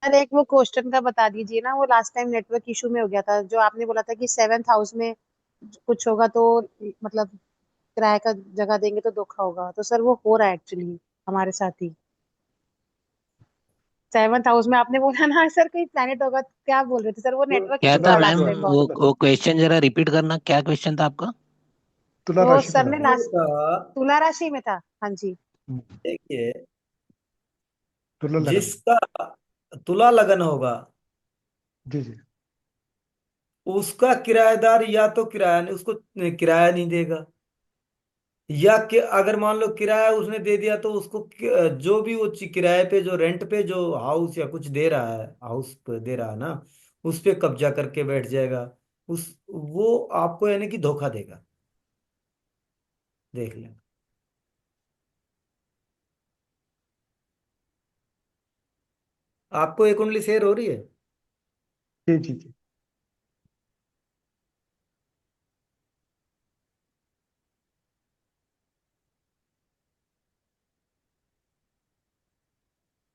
Sir एक वो question का बता दीजिए ना, वो लास्ट टाइम नेटवर्क इशू में हो गया था, जो आपने बोला था कि 7th हाउस में कुछ होगा तो मतलब किराए का जगह देंगे तो धोखा होगा। तो सर वो हो रहा है एक्चुअली हमारे साथ ही। 7th हाउस में आपने बोला ना सर कोई प्लेनेट होगा, क्या बोल रहे थे सर? वो नेटवर्क क्या इशू था था मैम? लास्ट टाइम बहुत। वो क्वेश्चन जरा रिपीट करना, क्या क्वेश्चन था आपका? तुला वो राशि में सर था। ने ये लास्ट था। तुला राशि में था। हाँ जी। देखिए, तुला लगन। जिसका तुला लगन होगा जी जी। उसका किराएदार या तो किराया नहीं, उसको किराया नहीं देगा, या कि अगर मान लो किराया उसने दे दिया तो उसको जो भी वो किराए पे जो रेंट पे जो हाउस या कुछ दे रहा है, हाउस पे दे रहा है ना, उस पे कब्जा करके बैठ जाएगा। उस वो आपको यानी कि धोखा देगा। देख लें। आपको एक कुंडली शेयर हो रही है? जी जी जी।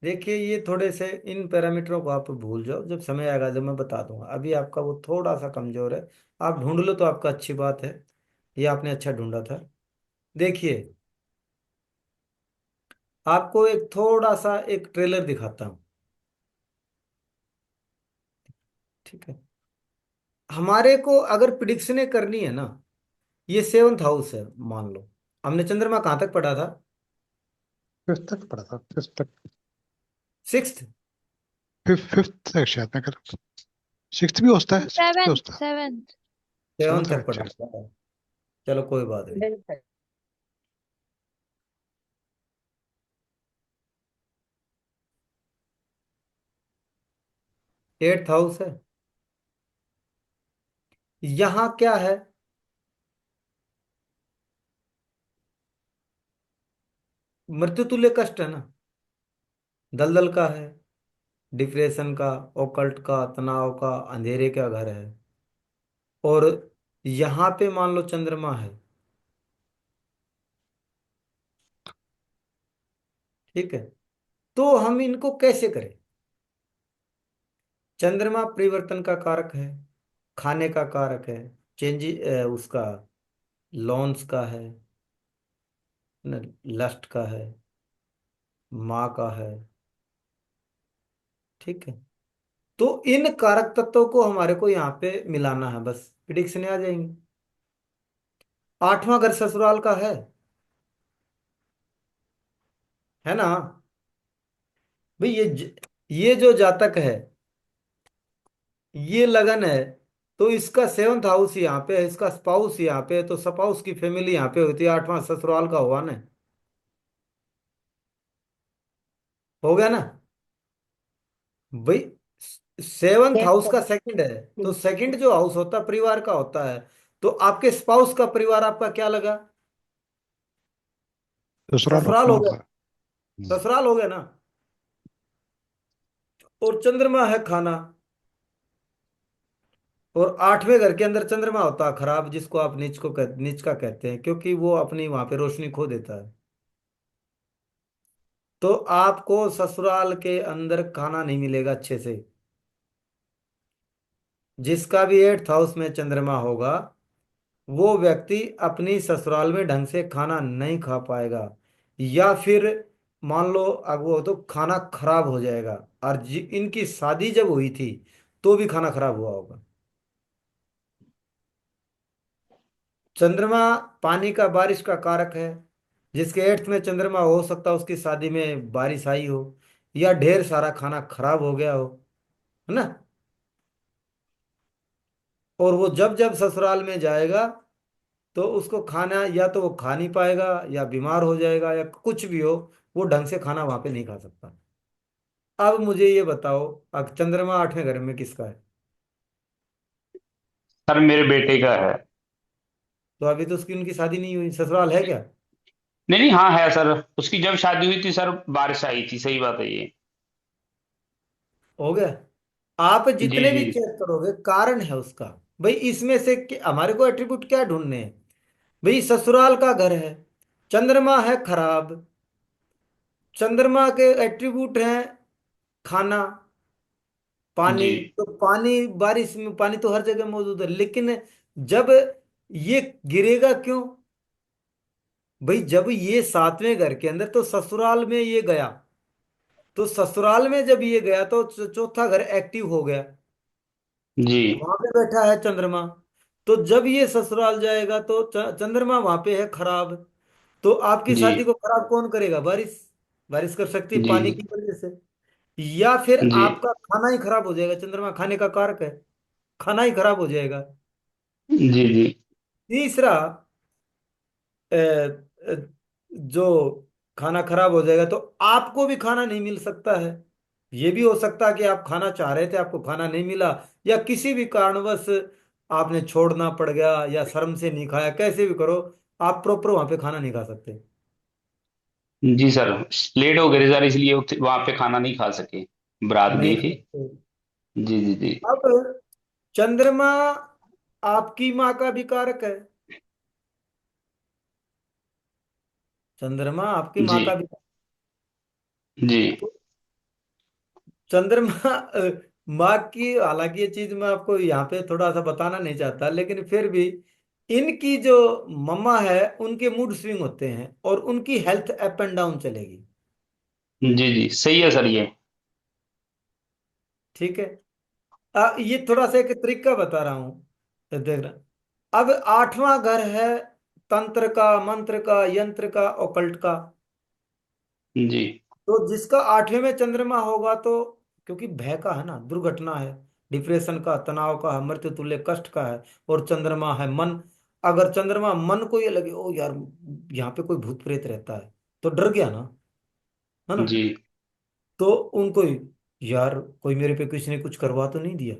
देखिए, ये थोड़े से इन पैरामीटरों को आप भूल जाओ, जब समय आएगा जब मैं बता दूंगा। अभी आपका वो थोड़ा सा कमजोर है। आप ढूंढ लो तो आपका अच्छी बात है। ये आपने अच्छा ढूंढा था। देखिए, आपको एक थोड़ा सा एक ट्रेलर दिखाता हूँ। ठीक है। हमारे को अगर प्रिडिक्शनें करनी है ना, ये 7th हाउस है मान लो। हमने चंद्रमा कहाँ तक पढ़ा था? फिफ्थ तक पढ़ा था, फिफ्थ तक। 6th। फिफ्थ तक शायद मैं कर। सिक्स्थ भी होता है, सिक्स्थ भी सेवेंथ होता है। सेवेंथ। 7th सेवन्थ है, तक अच्छा। पढ़ा था। चलो कोई बात नहीं। 8th हाउस है। यहाँ क्या है? मृत्यु तुल्य कष्ट है ना। दलदल का है, डिप्रेशन का, ओकल्ट का, तनाव का, अंधेरे का घर है। और यहाँ पे मान लो चंद्रमा है। ठीक है। तो हम इनको कैसे करें? चंद्रमा परिवर्तन का कारक है, खाने का कारक है, चेंज उसका लॉन्स का है, लस्ट का है, माँ का है। ठीक है। तो इन कारक तत्वों को हमारे को यहाँ पे मिलाना है, बस प्रिडिक्शन आ जाएंगी। 8वां घर ससुराल का है ना भाई। ये जो जातक है, ये लगन है, तो इसका 7th हाउस यहाँ पे है, इसका स्पाउस यहाँ पे है, तो स्पाउस की फैमिली यहाँ पे होती है। 8वां ससुराल का हुआ ना। हो गया ना भाई। 7th हाउस का सेकंड है, तो सेकंड जो हाउस होता है परिवार का होता है। तो आपके स्पाउस का परिवार आपका क्या लगा? ससुराल ससुराल अपना हो गया। होता है। ससुराल हो गया ना। और चंद्रमा है खाना। और 8वें घर के अंदर चंद्रमा होता है खराब, जिसको आप नीच का कहते हैं, क्योंकि वो अपनी वहां पे रोशनी खो देता है। तो आपको ससुराल के अंदर खाना नहीं मिलेगा अच्छे से। जिसका भी 8th हाउस में चंद्रमा होगा, वो व्यक्ति अपनी ससुराल में ढंग से खाना नहीं खा पाएगा। या फिर मान लो अब वो तो खाना खराब हो जाएगा। और इनकी शादी जब हुई थी तो भी खाना खराब हुआ होगा। चंद्रमा पानी का, बारिश का कारक है। जिसके 8th में चंद्रमा हो सकता है उसकी शादी में बारिश आई हो, या ढेर सारा खाना खराब हो गया हो, है ना। और वो जब जब ससुराल में जाएगा तो उसको खाना या तो वो खा नहीं पाएगा, या बीमार हो जाएगा, या कुछ भी हो, वो ढंग से खाना वहां पे नहीं खा सकता। अब मुझे ये बताओ, अब चंद्रमा 8वें घर में किसका है? सर मेरे बेटे का है। तो अभी तो उसकी उनकी शादी नहीं हुई, ससुराल है क्या? नहीं नहीं, हाँ है सर। उसकी जब शादी हुई थी सर, बारिश आई थी, सही बात है ये। हो गया। आप जी जितने भी जी। चेक करोगे कारण है उसका। भाई इसमें से हमारे को एट्रीब्यूट क्या ढूंढने हैं? भाई ससुराल का घर है, चंद्रमा है खराब, चंद्रमा के एट्रीब्यूट हैं खाना, पानी, जी तो पानी बारिश में पानी तो हर जगह मौजूद है, लेकिन जब ये गिरेगा क्यों? भाई जब ये सातवें घर के अंदर, तो ससुराल में ये गया, तो ससुराल में जब ये गया तो चौथा घर एक्टिव हो गया, जी वहां पे बैठा है चंद्रमा। तो जब ये ससुराल जाएगा तो चंद्रमा वहां पे है खराब। तो आपकी जी शादी को खराब कौन करेगा? बारिश। बारिश कर सकती है जी पानी की वजह से। या फिर जी आपका खाना ही खराब हो जाएगा, चंद्रमा खाने का कारक है, खाना ही खराब हो जाएगा। जी जी तीसरा, अ, अ, जो खाना खराब हो जाएगा तो आपको भी खाना नहीं मिल सकता है। ये भी हो सकता है कि आप खाना चाह रहे थे, आपको खाना नहीं मिला, या किसी भी कारणवश आपने छोड़ना पड़ गया, या शर्म से नहीं खाया, कैसे भी करो, आप प्रॉपर वहां पे खाना नहीं खा सकते। जी सर, लेट हो गए सर, इसलिए वहां पे खाना नहीं खा सके, बारात नहीं गई खा थी। सकते। जी जी जी अब चंद्रमा आपकी माँ का भी कारक है। चंद्रमा आपकी जी माँ का भी, जी चंद्रमा माँ की, हालांकि ये चीज मैं आपको यहाँ पे थोड़ा सा बताना नहीं चाहता, लेकिन फिर भी इनकी जो मम्मा है उनके मूड स्विंग होते हैं, और उनकी हेल्थ अप एंड डाउन चलेगी। जी जी सही है सर ये। ठीक है। ये थोड़ा सा एक तरीका बता रहा हूँ, तो देख रहा। अब आठवां घर है तंत्र का, मंत्र का, यंत्र का, ओकल्ट का। जी तो जिसका आठवें में चंद्रमा होगा, तो क्योंकि भय का है ना, दुर्घटना है, डिप्रेशन का, तनाव का है, मृत्यु तुल्य कष्ट का है, और चंद्रमा है मन। अगर चंद्रमा मन को ये लगे, ओ यार यहाँ पे कोई भूत प्रेत रहता है, तो डर गया ना, है ना, जी तो उनको यार कोई मेरे पे किसी ने कुछ करवा तो नहीं दिया।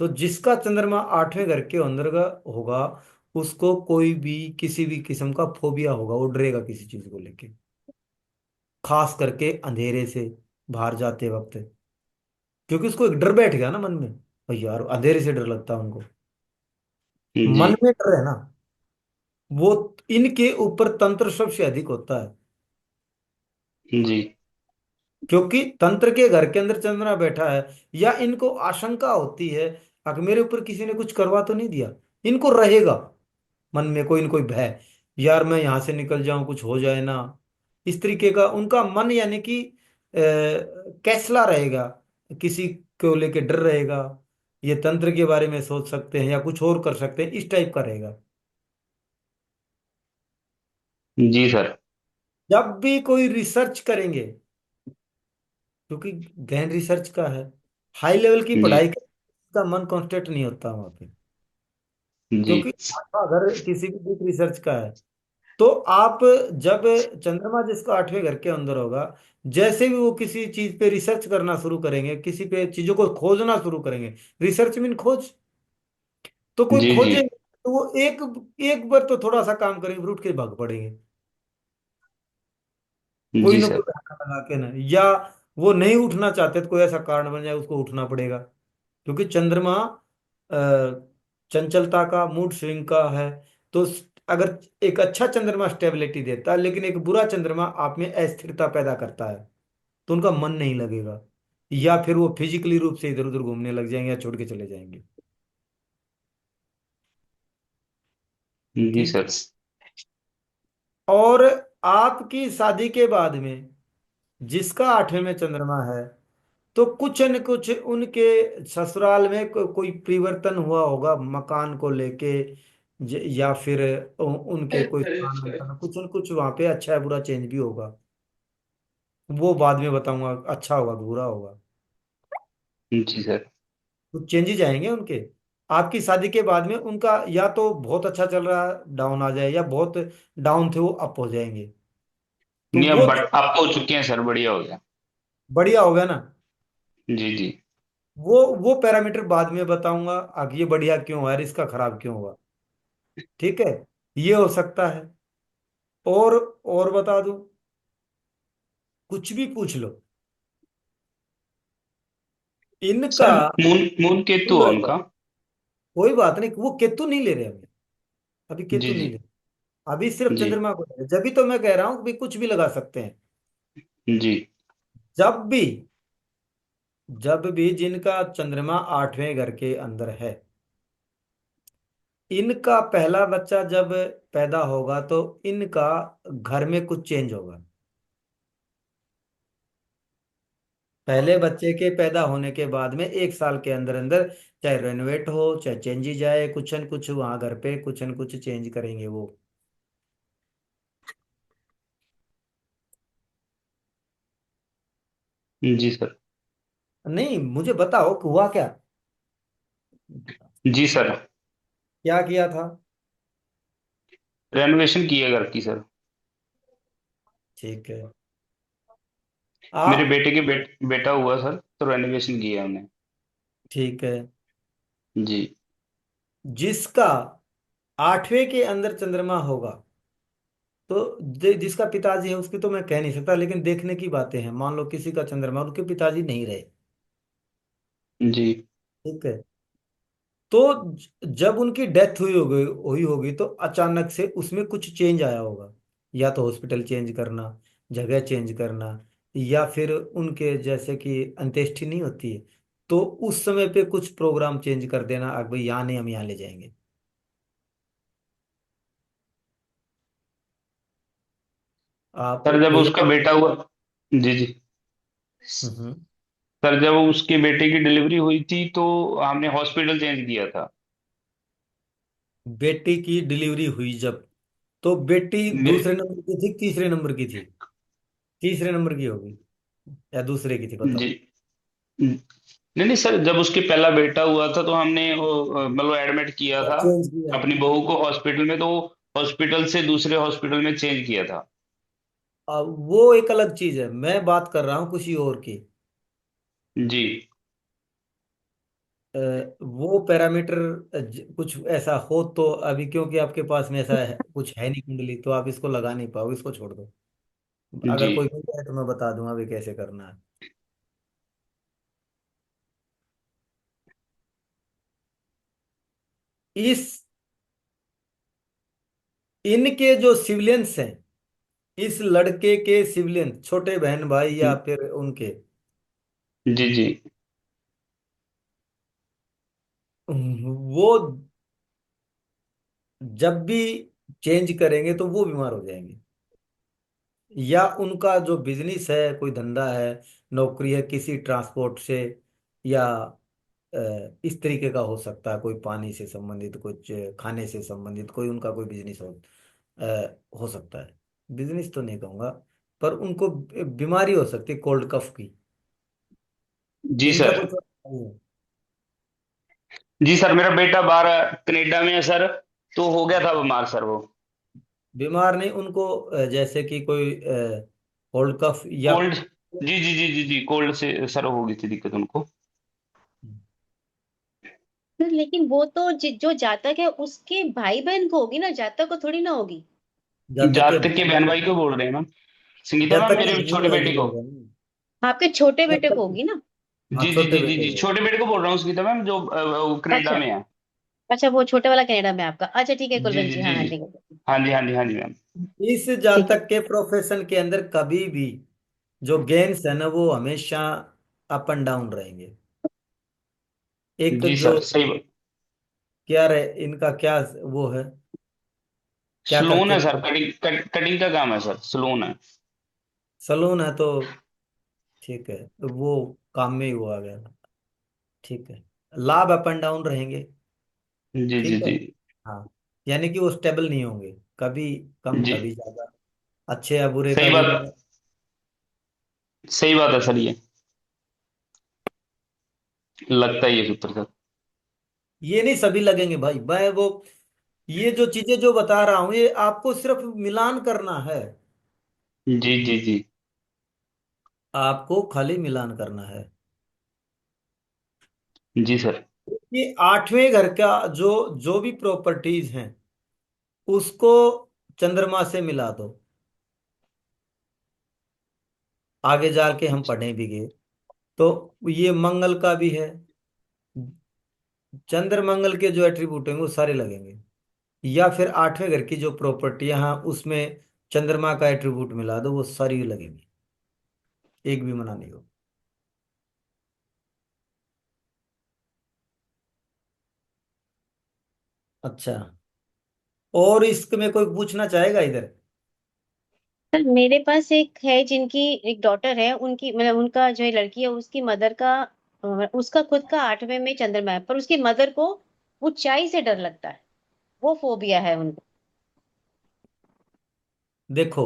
तो जिसका चंद्रमा आठवें घर के अंदर का होगा, उसको कोई भी किसी भी किस्म का फोबिया होगा, वो डरेगा किसी चीज को लेके, खास करके अंधेरे से बाहर जाते वक्त, क्योंकि उसको एक डर बैठ गया ना मन में, भाई यार अंधेरे से डर लगता है उनको, जी मन में डर है ना, वो इनके ऊपर तंत्र सबसे अधिक होता है। जी क्योंकि तंत्र के घर के अंदर चंद्रमा बैठा है, या इनको आशंका होती है, अगर मेरे ऊपर किसी ने कुछ करवा तो नहीं दिया, इनको रहेगा मन में कोई न कोई भय, यार मैं यहां से निकल जाऊं, कुछ हो जाए ना, इस तरीके का उनका मन, यानी कि कैसला रहेगा, किसी को लेके डर रहेगा, ये तंत्र के बारे में सोच सकते हैं या कुछ और कर सकते हैं, इस टाइप का रहेगा। जी सर। जब भी कोई रिसर्च करेंगे, क्योंकि गहन रिसर्च का है, हाई लेवल की जी पढ़ाई का मन कांस्टेंट नहीं होता वहां पे, जी क्योंकि अगर किसी भी डीप रिसर्च का है, तो आप जब चंद्रमा जिसका आठवें घर के अंदर होगा, जैसे भी वो किसी चीज पे रिसर्च करना शुरू करेंगे, किसी पे चीजों को खोजना शुरू करेंगे, रिसर्च मीन खोज, तो कोई जी जी खोजे तो वो एक एक बार तो थोड़ा सा काम करेंगे, फिर उठ के भाग पड़ेंगे, कोई जी ना कोई सर। बहाना लगा के ना, या वो नहीं उठना चाहते तो कोई ऐसा कारण बन जाए उसको उठना पड़ेगा। क्योंकि चंद्रमा अ, चंचलता का, मूड स्विंग का है। तो अगर एक अच्छा चंद्रमा स्टेबिलिटी देता है, लेकिन एक बुरा चंद्रमा आप में अस्थिरता पैदा करता है, तो उनका मन नहीं लगेगा, या फिर वो फिजिकली रूप से इधर उधर घूमने लग जाएंगे या छोड़ के चले जाएंगे। जी ठीक सर। है। और आपकी शादी के बाद में जिसका आठवें में चंद्रमा है, तो कुछ न कुछ उनके ससुराल में कोई परिवर्तन हुआ होगा मकान को लेके, या फिर उनके कोई स्थानांतरण, कुछ न कुछ वहां पे अच्छा है बुरा चेंज भी होगा, वो बाद में बताऊंगा, अच्छा होगा कि बुरा होगा, जी सर। कुछ चेंजेस आएंगे उनके। आपकी शादी के बाद में उनका या तो बहुत अच्छा चल रहा है डाउन आ जाए, या बहुत डाउन थे वो अप हो जाएंगे, तो नहीं, अब वो बट आप हो चुके हैं सर, बढ़िया हो गया। बढ़िया होगा ना। जी जी वो पैरामीटर बाद में बताऊंगा, आगे ये बढ़िया क्यों है और इसका खराब क्यों हुआ। ठीक है, ये हो सकता है। और और बता दूं, कुछ भी पूछ लो इनका। सर, मून मून केतु है उनका। कोई बात नहीं, वो केतु नहीं ले रहे अभी, अभी जी केतु नहीं जी ले रहे, अभी सिर्फ जी चंद्रमा को ले रहे। जब भी तो मैं कह रहा हूं कि भाई कुछ भी लगा सकते हैं। जी जब भी जब भी जिनका चंद्रमा 8वें घर के अंदर है, इनका पहला बच्चा जब पैदा होगा तो इनका घर में कुछ चेंज होगा। पहले बच्चे के पैदा होने के बाद में 1 साल के अंदर अंदर, चाहे रेनोवेट हो चाहे चेंज ही जाए, कुछ न कुछ वहां घर पे कुछ न कुछ चेंज करेंगे वो। जी सर। नहीं, मुझे बताओ कि हुआ क्या। जी सर। क्या किया था। रेनोवेशन की है घर की सर। ठीक है। मेरे आ बेटे के बेटा हुआ सर, तो रेनोवेशन किया हमने। ठीक है। जी। जिसका 8वें के अंदर चंद्रमा होगा, तो जिसका पिताजी है उसकी तो मैं कह नहीं सकता, लेकिन देखने की बातें हैं। मान लो किसी का चंद्रमा और उसके पिताजी नहीं रहे। जी। ठीक है। तो जब उनकी डेथ हुई होगी तो अचानक से उसमें कुछ चेंज आया होगा। या तो हॉस्पिटल चेंज करना, जगह चेंज करना, या फिर उनके जैसे कि अंत्येष्टि नहीं होती है, तो उस समय पे कुछ प्रोग्राम चेंज कर देना, अब भाई यहाँ नहीं, हम यहाँ ले जाएंगे। आप सर जब भैया। उसका बेटा हुआ। जी जी। हम्म। सर जब उसके बेटे की डिलीवरी हुई थी तो हमने हॉस्पिटल चेंज किया था। बेटी की डिलीवरी हुई जब, तो बेटी मेरे दूसरे नंबर की थी, तीसरे नंबर की थी। तीसरे नंबर की होगी या दूसरे की थी, जी। बताओ। नहीं नहीं सर, जब उसके पहला बेटा हुआ था तो हमने वो मतलब एडमिट किया था चेंज किया। अपनी बहू को हॉस्पिटल में, तो हॉस्पिटल से दूसरे हॉस्पिटल में चेंज किया था। अब वो एक अलग चीज है, मैं बात कर रहा हूँ किसी और की। जी। वो पैरामीटर कुछ ऐसा हो तो अभी, क्योंकि आपके पास में ऐसा है कुछ है नहीं कुंडली, तो आप इसको लगा नहीं पाओगे, इसको छोड़ दो। जी। अगर कोई मिल जाए तो मैं बता दूंगा भी कैसे करना है। इस इनके जो सिविलियंस हैं, इस लड़के के सिविलियन, छोटे बहन भाई या फिर उनके, जी। जी। वो जब भी चेंज करेंगे तो वो बीमार हो जाएंगे। या उनका जो बिजनेस है, कोई धंधा है, नौकरी है किसी ट्रांसपोर्ट से, या इस तरीके का हो सकता है, कोई पानी से संबंधित, कुछ खाने से संबंधित, कोई उनका कोई बिजनेस हो सकता है। बिजनेस तो नहीं कहूंगा, पर उनको बीमारी हो सकती है कोल्ड कफ की। जी इनका सर। कुछ नहीं है। जी सर, मेरा बेटा बाहर कनाडा में है सर, तो हो गया था बीमार सर वो। बीमार नहीं उनको, जैसे कि कोई कोल्ड कफ या। कोल्ड। जी जी जी जी जी, कोल्ड से सर हो गई थी दिक्कत उनको। लेकिन वो तो जो जातक है उसके भाई बहन को होगी ना, जातक को थोड़ी ना होगी। जातक के जातक के बहन भाई को बोल रहे हैं मैम। संगीता मैम, जातक के मेरे भाई छोटे भाई बेटे को को। होगा ना। आपके छोटे बेटे को जातक। होगी ना। हाँ, जी जी छोटे जी जी बेटे जी, को। छोटे बेटे को बोल रहा हूँ संगीता मैम, जो वो कनाडा अच्छा। में है। अच्छा, वो छोटे वाला कनाडा में है आपका। अच्छा ठीक है जी कुलवंत जी जी, हाँ जी हाँ जी। ठीक है। हाँ जी हाँ जी हाँ जी मैम। इस ठीक है। जातक के प्रोफेशन के अंदर कभी भी जो गेन्स है ना, वो हमेशा अप एंड डाउन रहेंगे। एक जी जो सर सही बात। क्या रहे इनका, क्या वो है, क्या सलून करते है हैं। सर, कटिंग का काम है सर, सलून है। सलून है तो ठीक है, तो वो काम में ही वो आ गया। ठीक है। लाभ अप एंड डाउन रहेंगे। जी जी ठीक है। जी। हाँ, यानी कि वो स्टेबल नहीं होंगे, कभी कम जी। कभी ज्यादा, अच्छे या बुरे का सही भी बात। नहीं। सही बात है सर, ये लगता ही है सूत्र सर। ये नहीं सभी लगेंगे भाई, मैं वो, ये जो चीजें जो बता रहा हूं ये आपको सिर्फ मिलान करना है। जी जी जी। आपको खाली मिलान करना है। जी सर। ये 8वें घर का जो जो भी प्रॉपर्टीज हैं, उसको चंद्रमा से मिला दो। आगे जाके हम पढ़ें भी तो ये मंगल का भी है। चंद्र मंगल के जो एट्रीब्यूट हैं वो सारे लगेंगे। या फिर 8वें घर की जो प्रॉपर्टी है उसमें चंद्रमा का एट्रीब्यूट मिला दो, वो सारी लगेंगी, एक भी मना नहीं हो। अच्छा, और इसमें कोई पूछना चाहेगा इधर? सर मेरे पास एक है जिनकी एक डॉटर है, उनकी मतलब उनका जो है लड़की है, उसकी मदर का उसका खुद का 8वें में चंद्रमा है, पर उसकी मदर को ऊंचाई से डर लगता है, वो फोबिया है उनको। देखो,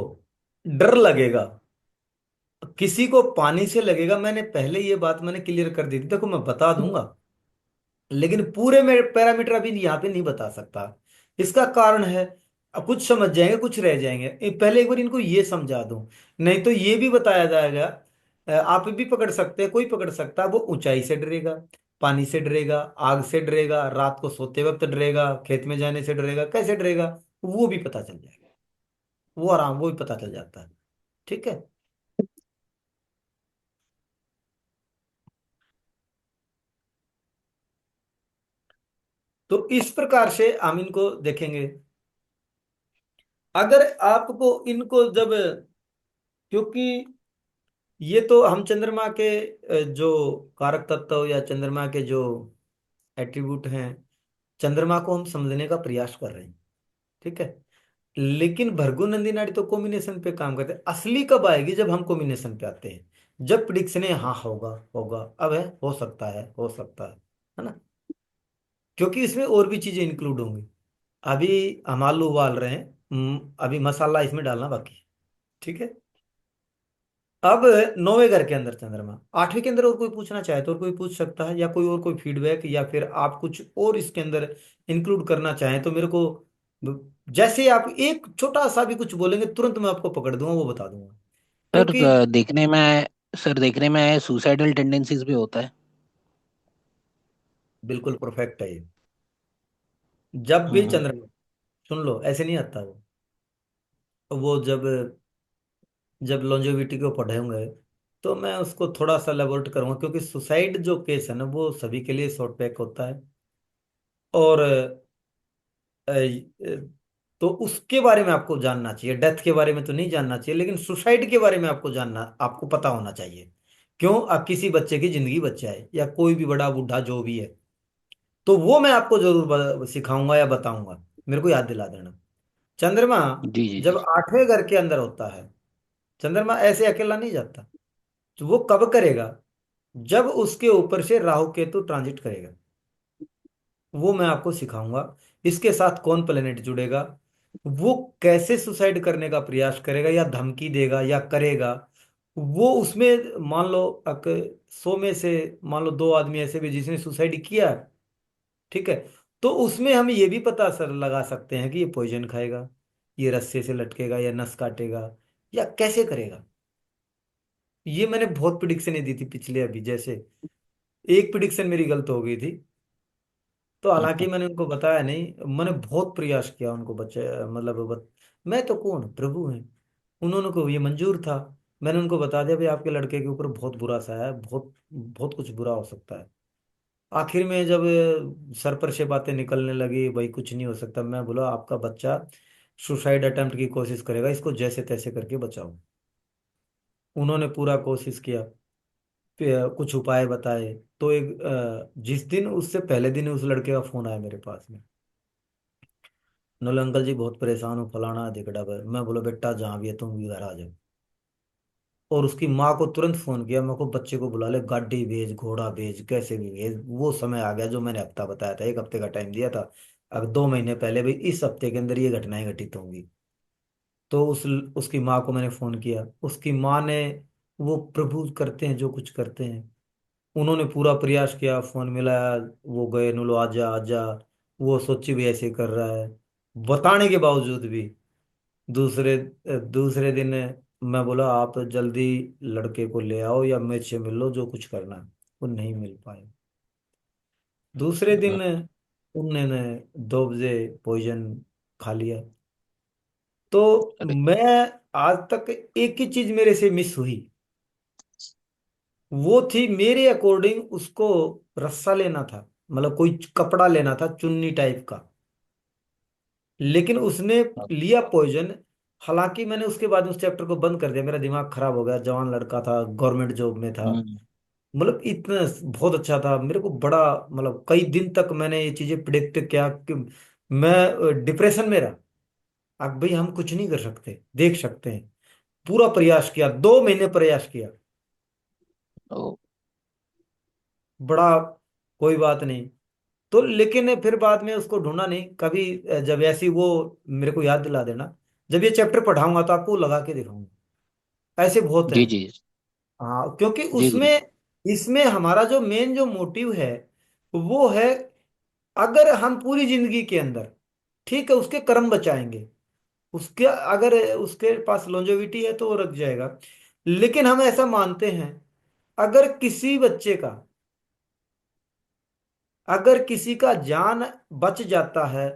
डर लगेगा, किसी को पानी से लगेगा, मैंने पहले ये बात मैंने क्लियर कर दी थी, देखो मैं बता दूंगा, लेकिन पूरे में पैरामीटर अभी यहाँ पे नहीं बता सकता। इसका कारण है, अब कुछ समझ जाएंगे कुछ रह जाएंगे, पहले एक बार इनको ये समझा दूं, नहीं तो ये भी बताया जाएगा। आप भी पकड़ सकते हैं, कोई पकड़ सकता है, वो ऊंचाई से डरेगा, पानी से डरेगा, आग से डरेगा, रात को सोते वक्त डरेगा, खेत में जाने से डरेगा, कैसे डरेगा, वो भी पता चल जाएगा, वो भी पता चल जाता है। ठीक है। तो इस प्रकार से हम इनको देखेंगे। अगर आपको इनको जब, क्योंकि ये तो हम चंद्रमा के जो कारक तत्व या चंद्रमा के जो एट्रीब्यूट हैं, चंद्रमा को हम समझने का प्रयास कर रहे हैं। ठीक है। लेकिन भृगु नंदी नाड़ी तो कॉम्बिनेशन पे काम करते हैं, असली कब आएगी, जब हम कॉम्बिनेशन पे आते हैं, जब प्रिडिक्शन है हाँ होगा होगा, अब है हो सकता है, हो सकता है ना, क्योंकि इसमें और भी चीजें इंक्लूड होंगी। अभी हम आलू उबाल रहे हैं, अभी मसाला इसमें डालना बाकी है। ठीक है। अब 9वें घर के अंदर चंद्रमा, 8वें के अंदर और कोई पूछना चाहे तो और कोई पूछ सकता है, या कोई और कोई फीडबैक, या फिर आप कुछ और इसके अंदर इंक्लूड करना चाहें तो मेरे को, जैसे ही आप एक छोटा सा भी कुछ बोलेंगे तुरंत मैं आपको पकड़ दूंगा, वो बता दूंगा। सर क्योंकि देखने में सुसाइडल टेंडेंसीज भी होता है। बिल्कुल परफेक्ट है ये। जब भी हम्म। चंद्रमा, सुन लो ऐसे नहीं आता वो जब जब लॉन्जेविटी को पढ़े होंगे तो मैं उसको थोड़ा सा लेबोरेट करूंगा, क्योंकि सुसाइड जो केस है ना वो सभी के लिए शॉर्ट बैक होता है। और तो उसके बारे में आपको जानना चाहिए, डेथ के बारे में तो नहीं जानना चाहिए, लेकिन सुसाइड के बारे में आपको जानना, आपको पता होना चाहिए। क्यों, अब किसी बच्चे की जिंदगी बचाए या कोई भी बड़ा बूढ़ा जो भी है, तो वो मैं आपको जरूर सिखाऊंगा या बताऊंगा, मेरे को याद दिला देना। चंद्रमा जी जी जब जी। 8वें घर के अंदर होता है, चंद्रमा ऐसे अकेला नहीं जाता, तो वो कब करेगा, जब उसके ऊपर से राहु केतु ट्रांजिट करेगा, वो मैं आपको सिखाऊंगा। इसके साथ कौन प्लेनेट जुड़ेगा, वो कैसे सुसाइड करने का प्रयास करेगा या धमकी देगा या करेगा, वो उसमें मान लो 100 में से मान लो 2 आदमी ऐसे भी जिसने सुसाइड किया है, ठीक है, तो उसमें हम ये भी पता सर लगा सकते हैं कि ये पॉइजन खाएगा, ये रस्से से लटकेगा या नस काटेगा या कैसे करेगा। ये मैंने बहुत प्रिडिक्शन दी थी पिछले, अभी जैसे एक प्रिडिक्शन मेरी गलत हो गई थी, तो हालांकि मैंने उनको बताया नहीं, मैंने बहुत प्रयास किया उनको बच्चे, मतलब मैं तो कौन, प्रभु हैं, उन्होंने को ये मंजूर था। मैंने उनको बता दिया भाई आपके लड़के के ऊपर बहुत बुरा सा है, बहुत बहुत कुछ बुरा हो सकता है। आखिर में जब सर पर से बातें निकलने लगी भाई कुछ नहीं हो सकता, मैं बोला आपका बच्चा सुसाइड अटेम्प्ट की कोशिश करेगा, इसको जैसे तैसे करके बचाओ। उन्होंने पूरा कोशिश किया, कुछ उपाय बताए। तो एक जिस दिन, उससे पहले दिन उस लड़के का फोन आया मेरे पास में, नोले अंकल जी बहुत परेशान हूँ, फलाना धिकड़ा पर। मैं बोला बेटा जहाँ भी है तुम भी घर आ जाओ। और उसकी माँ को तुरंत फोन किया, मैं को बच्चे को बुला ले, गाड़ी भेज, घोड़ा भेज, कैसे भी भेज। वो समय आ गया जो मैंने हफ्ता बताया था, 1 हफ्ते का टाइम दिया था, अब 2 महीने पहले भाई इस हफ्ते के अंदर ये घटनाएं घटित होंगी। तो उसकी माँ को मैंने फोन किया, उसकी माँ ने, वो प्रभु करते हैं जो कुछ करते हैं, उन्होंने पूरा प्रयास किया, फोन मिलाया, वो गए, नुलो आजा आजा, वो सोची भी ऐसे कर रहा है, बताने के बावजूद भी दूसरे दूसरे दिन मैं बोला आप जल्दी लड़के को ले आओ या मेरे से मिल लो, जो कुछ करना है। वो नहीं मिल पाए। दूसरे दिन उन्होंने 2 बजे पॉइजन खा लिया। तो अरे। मैं आज तक एक ही चीज मेरे से मिस हुई, वो थी मेरे अकॉर्डिंग उसको रस्सा लेना था, मतलब कोई कपड़ा लेना था चुन्नी टाइप का, लेकिन उसने लिया पॉइजन। हालांकि मैंने उसके बाद उस चैप्टर को बंद कर दिया, मेरा दिमाग खराब हो गया, जवान लड़का था, गवर्नमेंट जॉब में था, हम्म। मतलब इतना बहुत अच्छा था, मेरे को बड़ा, मतलब कई दिन तक मैंने ये चीजें प्रिडिक्ट किया कि मैं डिप्रेशन में रहा। अब भाई हम कुछ नहीं कर सकते, देख सकते हैं। पूरा प्रयास किया, 2 महीने प्रयास किया, ओ, बड़ा, कोई बात नहीं। तो लेकिन फिर बाद में उसको ढूंढा नहीं कभी। जब ऐसी वो मेरे को याद दिला देना, जब ये चैप्टर पढ़ाऊंगा तो आपको लगा के दिखाऊंगा। ऐसे बहुत हैं। जी जी। हाँ, क्योंकि जी उसमें, गुरुजी। इसमें हमारा जो मेन जो मोटिव है वो है, अगर हम पूरी जिंदगी के अंदर, ठीक है, उसके कर्म बचाएंगे, उसके अगर उसके पास लॉन्जेविटी है तो वो रख जाएगा। लेकिन हम ऐसा मानते हैं, अगर किसी बच्चे का, अगर किसी का जान बच जाता है,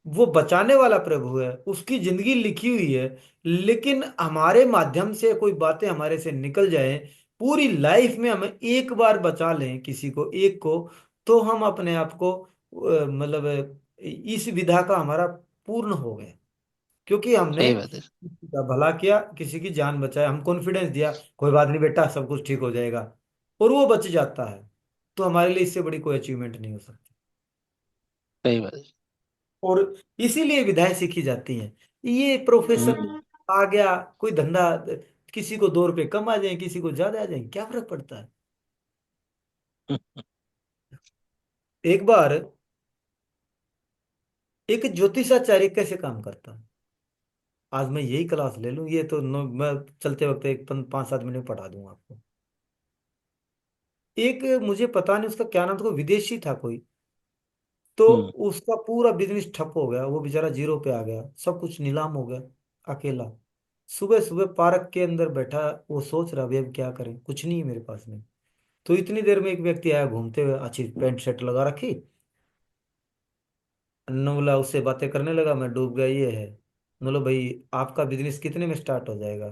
वो बचाने वाला प्रभु है, उसकी जिंदगी लिखी हुई है। लेकिन हमारे माध्यम से कोई बातें हमारे से निकल जाए, पूरी लाइफ में हम एक बार बचा लें किसी को, एक को, तो हम अपने आप को मतलब इस विधा का हमारा पूर्ण हो गए। क्योंकि हमने सही बात है। किसी का भला किया, किसी की जान बचाया, हम कॉन्फिडेंस दिया, कोई बात नहीं बेटा, सब कुछ ठीक हो जाएगा, और वो बच जाता है, तो हमारे लिए इससे बड़ी कोई अचीवमेंट नहीं हो सकती। सही बात है। और इसीलिए विधाएं सीखी जाती हैं। ये प्रोफेशन हम्म। आ गया, कोई धंधा, किसी को 2 रुपए कम आ जाए, किसी को ज्यादा आ जाए, क्या फर्क पड़ता है। एक बार एक ज्योतिषाचार्य कैसे काम करता है, आज मैं यही क्लास ले लूं, ये तो मैं चलते वक्त एक 5-7 मिनट में पढ़ा दूंगा आपको। एक, मुझे पता नहीं उसका क्या नाम था, कोई विदेशी था कोई, तो हम्म। उसका पूरा बिजनेस ठप हो गया, वो बेचारा जीरो पे आ गया, सब कुछ नीलाम हो गया, अकेला। सुबह सुबह पार्क के अंदर बैठा, वो सोच रहा, अभी अब क्या करें, कुछ नहीं है मेरे पास में। तो इतनी देर में एक व्यक्ति आया घूमते हुए, अच्छी पैंट शर्ट लगा रखी, बोला, उससे बातें करने लगा, मैं डूब गया, ये है। बोलो भाई, आपका बिजनेस कितने में स्टार्ट हो जाएगा।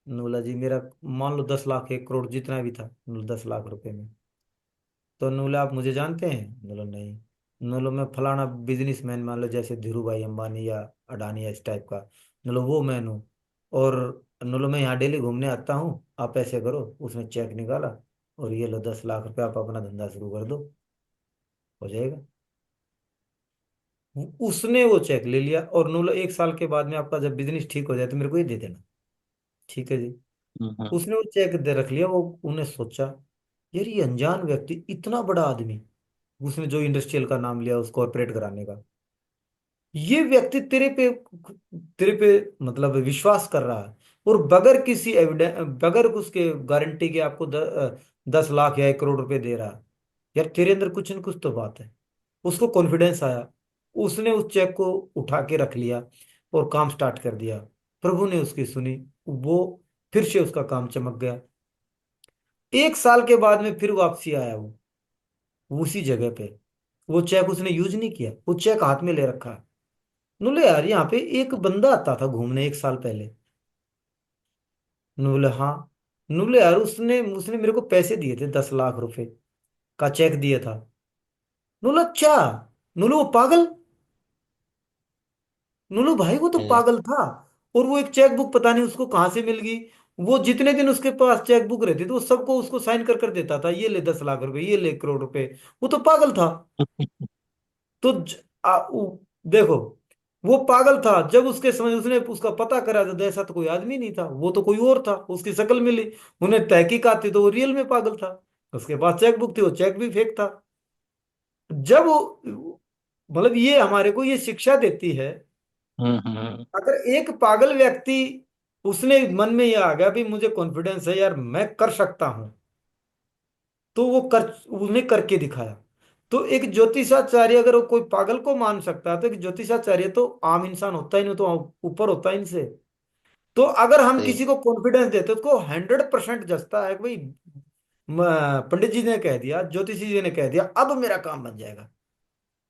बोला जी मेरा, मान लो 10 लाख, 1 करोड़, जितना भी था, बोला 10 लाख रुपए में। तो बोला आप मुझे जानते हैं। बोला नहीं। बोलो मैं फलाना बिजनेसमैन, मान लो जैसे धीरू भाई अंबानी या अडानी या इस टाइप का, बोलो वो मैन हूँ। और बोलो मैं यहाँ डेली घूमने आता हूँ, आप ऐसे करो, उसने चेक निकाला, और ये लो 10 लाख रुपए, आप अपना धंधा शुरू कर दो, हो जाएगा। उसने वो चेक ले लिया, और बोलो 1 साल के बाद में आपका जब बिजनेस ठीक हो जाए तो मेरे को ये दे देना। ठीक है जी। हम्म। उसने वो चेक दे रख लिया। वो उन्हें सोचा, यार ये अनजान व्यक्ति, इतना बड़ा आदमी, उसने जो इंडस्ट्रियल का नाम लिया उसको ऑपरेट कराने का, ये व्यक्ति तेरे पे मतलब विश्वास कर रहा है, और बगैर किसी एविडेंस, बगैर उसके गारंटी के आपको 10 लाख या 1 करोड़ रुपए दे रहा है। यार तेरे अंदर कुछ न कुछ तो बात है। उसको कॉन्फिडेंस आया, उसने उस चेक को उठा के रख लिया, और काम स्टार्ट कर दिया। प्रभु ने उसकी सुनी, वो फिर से उसका काम चमक गया। 1 साल के बाद में फिर वापसी आया वो उसी जगह पे। वो चेक उसने यूज नहीं किया, वो चेक हाथ में ले रखा है। बोले यार यहाँ पे एक बंदा आता था घूमने 1 साल पहले। बोले हाँ। बोले यार उसने उसने मेरे को पैसे दिए थे, 10 लाख रुपए का चेक दिया था। बोला अच्छा। बोले वो पागल। बोलो भाई वो तो अच्छा। पागल था। और वो एक चेक बुक पता नहीं उसको कहाँ से मिल गई। वो जितने दिन उसके पास चेक बुक रहती थी, वो सबको उसको साइन कर कर देता था, ये ले 10 लाख रुपए, ये ले 1 करोड़ रुपए। वो तो पागल था। तो देखो, वो पागल था। जब उसके समझ उसने उसका पता करा तो ऐसा तो कोई आदमी नहीं था, वो तो कोई और था, उसकी शक्ल मिली। उन्हें तहकीकात थी तो वो रियल में पागल था। उसके पास चेक बुक थी, वो चेक भी फेक था। जब मतलब ये हमारे को ये शिक्षा देती है, हम्म। अगर एक पागल व्यक्ति, उसने मन में ये आ गया भी मुझे कॉन्फिडेंस है यार मैं कर सकता हूं, तो वो कर, उसने करके दिखाया। तो एक ज्योतिषाचार्य, अगर वो कोई पागल को मान सकता है, तो एक ज्योतिषाचार्य तो आम इंसान होता ही नहीं, तो ऊपर होता है इनसे। तो अगर हम सही। किसी को कॉन्फिडेंस देते हैं, उसको 100% जचता है कि भाई पंडित जी ने कह दिया, ज्योतिषी जी ने कह दिया, अब मेरा काम बन जाएगा।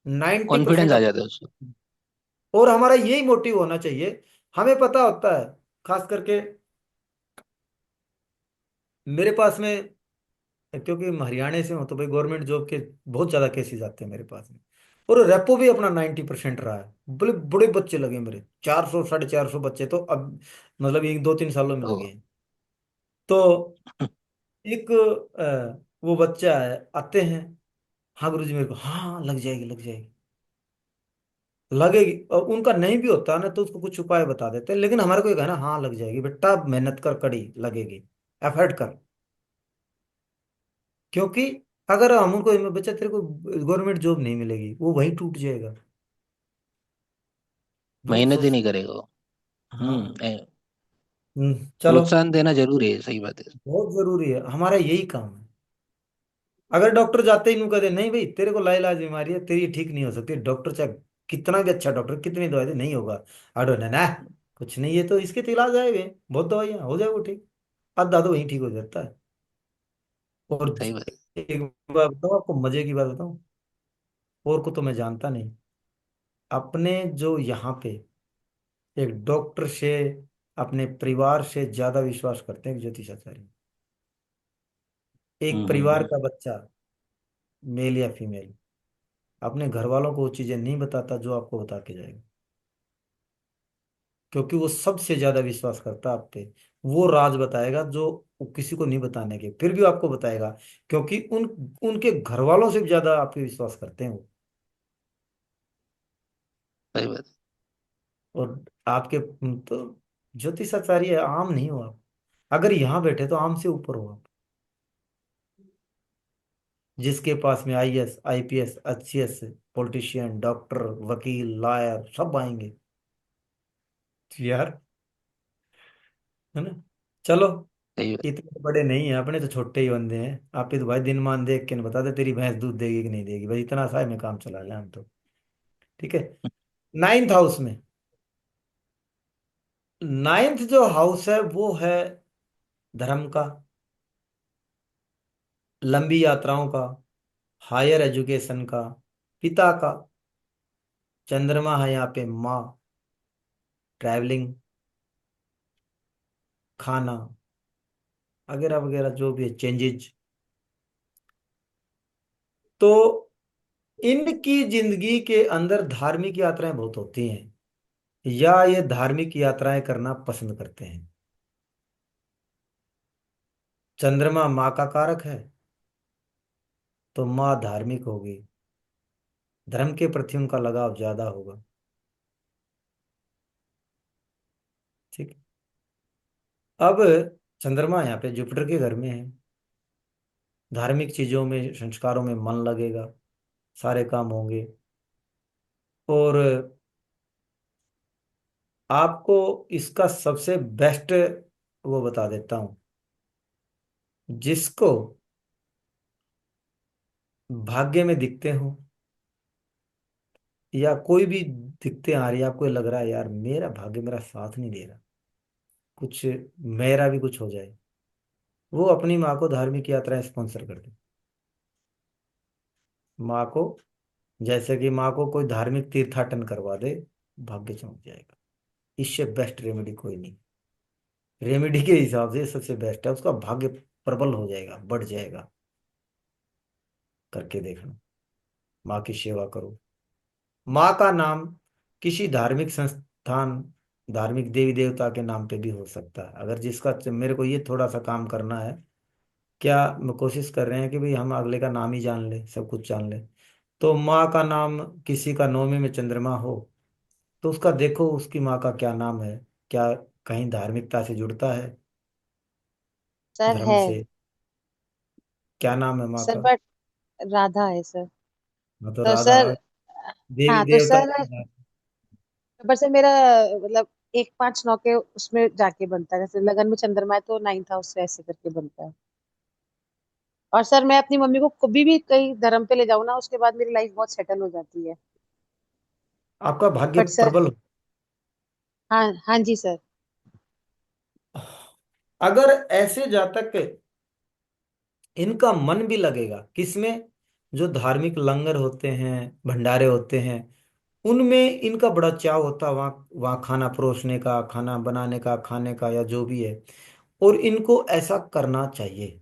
90% कॉन्फिडेंस आ अब। जाता है उसको। और हमारा यही मोटिव होना चाहिए। हमें पता होता है, खास करके मेरे पास में, क्योंकि मैं हरियाणा से हूँ, तो भाई गवर्नमेंट जॉब के बहुत ज्यादा केसेस आते हैं मेरे पास में। और रेपो भी अपना 90% रहा है। बड़े बड़े बच्चे लगे मेरे, 400 450 बच्चे तो अब, मतलब एक 2-3 सालों में ओ। लगे हैं। तो एक वो बच्चा है, आते हैं, हाँ गुरु जी मेरे को, हाँ लग जाएगी लग जाएगी। लगेगी, और उनका नहीं भी होता ना तो उसको कुछ उपाय बता देते हैं, लेकिन हमारे को ये कहना हाँ लग जाएगी बेटा, मेहनत कर, कड़ी लगेगी, एफर्ट कर। क्योंकि अगर हम उनको बच्चा तेरे को गवर्नमेंट जॉब नहीं मिलेगी, वो वहीं टूट जाएगा। बहुत मेहनत ही सोच। नहीं करेगा वो। हाँ। ए, चलो। प्रोत्साहन देना जरूरी है, सही बात है। बहुत जरूरी है, हमारा यही काम है। अगर डॉक्टर जाते ही यूं कहते नहीं भाई तेरे को लाइलाज बीमारी है, तेरी ठीक नहीं हो सकती, डॉक्टर चाहे कितना भी अच्छा डॉक्टर, कितनी दवाई दे नहीं होगा, आडो ना, कुछ नहीं, ये तो इसके तो इलाज आएंगे, बहुत दवाइयाँ हो जाए वो ठीक, आधा तो वहीं ठीक हो जाता है। और सही बात है। एक बात बताऊँ आपको, मजे की बात बताऊँ, और को तो मैं जानता नहीं, अपने जो यहाँ पे एक डॉक्टर से अपने परिवार से ज्यादा विश्वास करते हैं ज्योतिष आचार्य। एक परिवार हम्म। का बच्चा, मेल या फीमेल, अपने घर वालों को वो चीजें नहीं बताता जो आपको बता के जाएगा, क्योंकि वो सबसे ज्यादा विश्वास करता है आप पे। वो राज बताएगा जो वो किसी को नहीं बताने के, फिर भी आपको बताएगा, क्योंकि उनके घर वालों से भी ज्यादा आप पे विश्वास करते हैं वो। सही बात है। और आपके तो ज्योतिषाचार्य आम नहीं हो आप, अगर यहाँ बैठे तो आम से ऊपर हो आप। जिसके पास में IAS, IPS, HCS, politician, doctor, वकील, लॉयर सब आएंगे यार, है ना। चलो, सही बात। इतने बड़े नहीं है अपने, तो छोटे ही बंदे हैं। आप ही तो भाई दिन मान देख के न बता दे तेरी भैंस दूध देगी कि नहीं देगी, भाई इतना सा है में काम चला लें हम तो। ठीक है। नाइन्थ हाउस में, नाइन्थ जो हाउस है वो है धर्म का, लंबी यात्राओं का, हायर एजुकेशन का, पिता का। चंद्रमा है यहाँ पे माँ, ट्रैवलिंग, खाना वगैरह वगैरह जो भी है, चेंजेज। तो इनकी जिंदगी के अंदर धार्मिक यात्राएं बहुत होती हैं, या ये धार्मिक यात्राएं करना पसंद करते हैं। चंद्रमा माँ का कारक है, तो माँ धार्मिक होगी, धर्म के प्रति उनका लगाव ज्यादा होगा। ठीक। अब चंद्रमा यहाँ पे जुपिटर के घर में है, धार्मिक चीजों में, संस्कारों में मन लगेगा, सारे काम होंगे। और आपको इसका सबसे बेस्ट वो बता देता हूँ, जिसको भाग्य में दिखते हो या कोई भी दिखते आ रही है, आपको लग रहा है यार मेरा भाग्य मेरा साथ नहीं दे रहा, कुछ मेरा भी कुछ हो जाए, वो अपनी माँ को धार्मिक यात्राएं स्पॉन्सर कर दे। माँ को, जैसे कि माँ को कोई धार्मिक तीर्थाटन करवा दे, भाग्य चमक जाएगा। इससे बेस्ट रेमेडी कोई नहीं। रेमेडी के हिसाब से सबसे बेस्ट है, उसका भाग्य प्रबल हो जाएगा, बढ़ जाएगा। करके देखना, माँ की सेवा करो। माँ का नाम किसी धार्मिक संस्थान, धार्मिक देवी देवता के नाम पे भी हो सकता है, अगर जिसका मेरे को ये थोड़ा सा काम करना है। क्या मैं कोशिश कर रहे हैं कि भाई हम अगले का नाम ही जान ले, सब कुछ जान ले। तो माँ का नाम किसी का नौवीं में चंद्रमा हो, तो उसका देखो उसकी माँ का क्या नाम है, क्या कहीं धार्मिकता से जुड़ता है, सर धर्म है। से। क्या नाम है माँ सर का? बट राधा है सर। हाँ तो तो राधा, सर, देवी हाँ तो देवता सर, की नाम। पर सर मेरा मतलब 1 5 9 के उसमें जाके बनता है, जैसे लगन में चंद्रमा है तो 9th हाउस से ऐसे करके बनता है। और सर मैं अपनी मम्मी को कभी भी कहीं धर्म पे ले जाऊँ ना, उसके बाद मेरी लाइफ बहुत सेटल हो जाती है। आपका भाग्य बट सर, प्रबल हाँ हाँ जी सर। हो। अगर ऐसे जातक इनका मन भी लगेगा किसमें, जो धार्मिक लंगर होते हैं, भंडारे होते हैं, उनमें इनका बड़ा चाव होता है, वहाँ वहाँ खाना परोसने का, खाना बनाने का, खाने का, या जो भी है। और इनको ऐसा करना चाहिए।